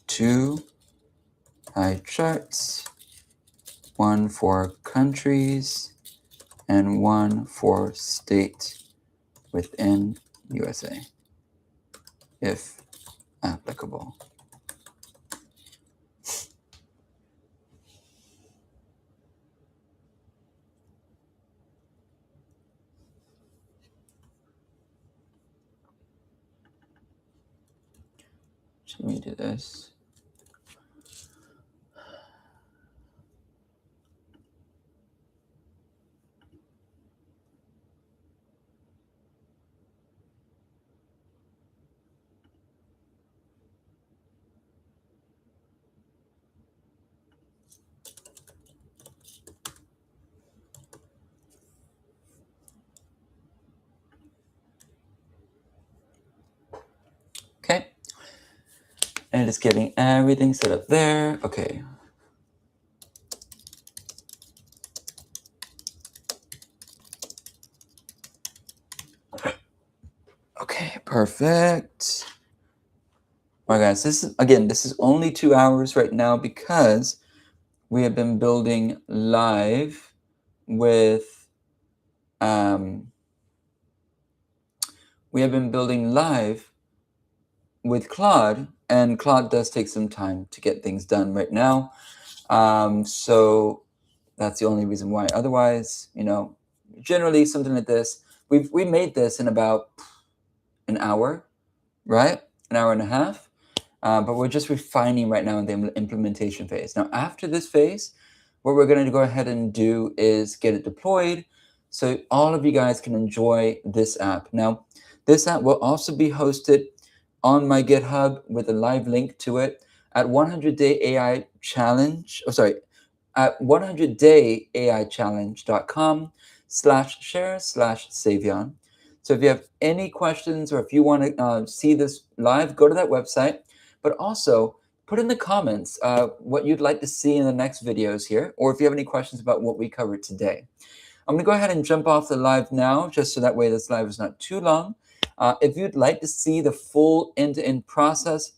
two pie charts, one for countries and one for state within USA, if applicable. Let me do this. Okay. And it's getting everything set up there. Okay. Okay, perfect. All right, guys, this is only 2 hours right now because we have been building live with Claude, and Claude does take some time to get things done right now. So that's the only reason why. Otherwise, generally something like this, we made this in about an hour, right? An hour and a half. But we're just refining right now in the implementation phase. Now, after this phase, what we're going to go ahead and do is get it deployed so all of you guys can enjoy this app. Now, this app will also be hosted on my GitHub with a live link to it at 100-day AI challenge. At 100dayaichallenge.com/share/Savion. So if you have any questions or if you want to see this live, go to that website. But also put in the comments what you'd like to see in the next videos here, or if you have any questions about what we covered today. I'm going to go ahead and jump off the live now, just so that way this live is not too long. If you'd like to see the full end-to-end process,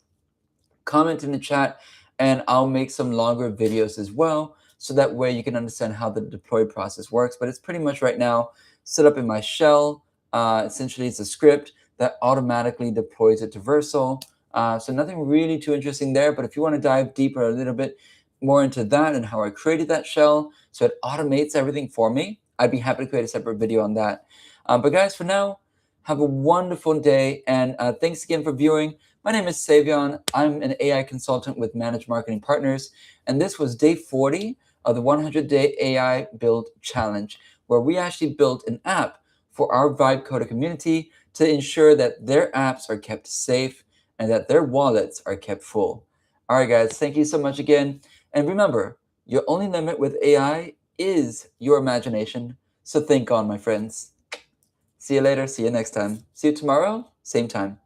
comment in the chat, and I'll make some longer videos as well, so that way you can understand how the deploy process works. But it's pretty much right now set up in my shell. Essentially, it's a script that automatically deploys it to Versal. So nothing really too interesting there, but if you want to dive deeper a little bit more into that and how I created that shell so it automates everything for me, I'd be happy to create a separate video on that. But guys, for now, have a wonderful day, and thanks again for viewing. My name is Savion. I'm an AI consultant with Managed Marketing Partners, and this was day 40 of the 100-day AI Build Challenge, where we actually built an app for our Vibe Coder community to ensure that their apps are kept safe and that their wallets are kept full. All right, guys, thank you so much again. And remember, your only limit with AI is your imagination. So think on, my friends. See you later. See you next time. See you tomorrow, same time.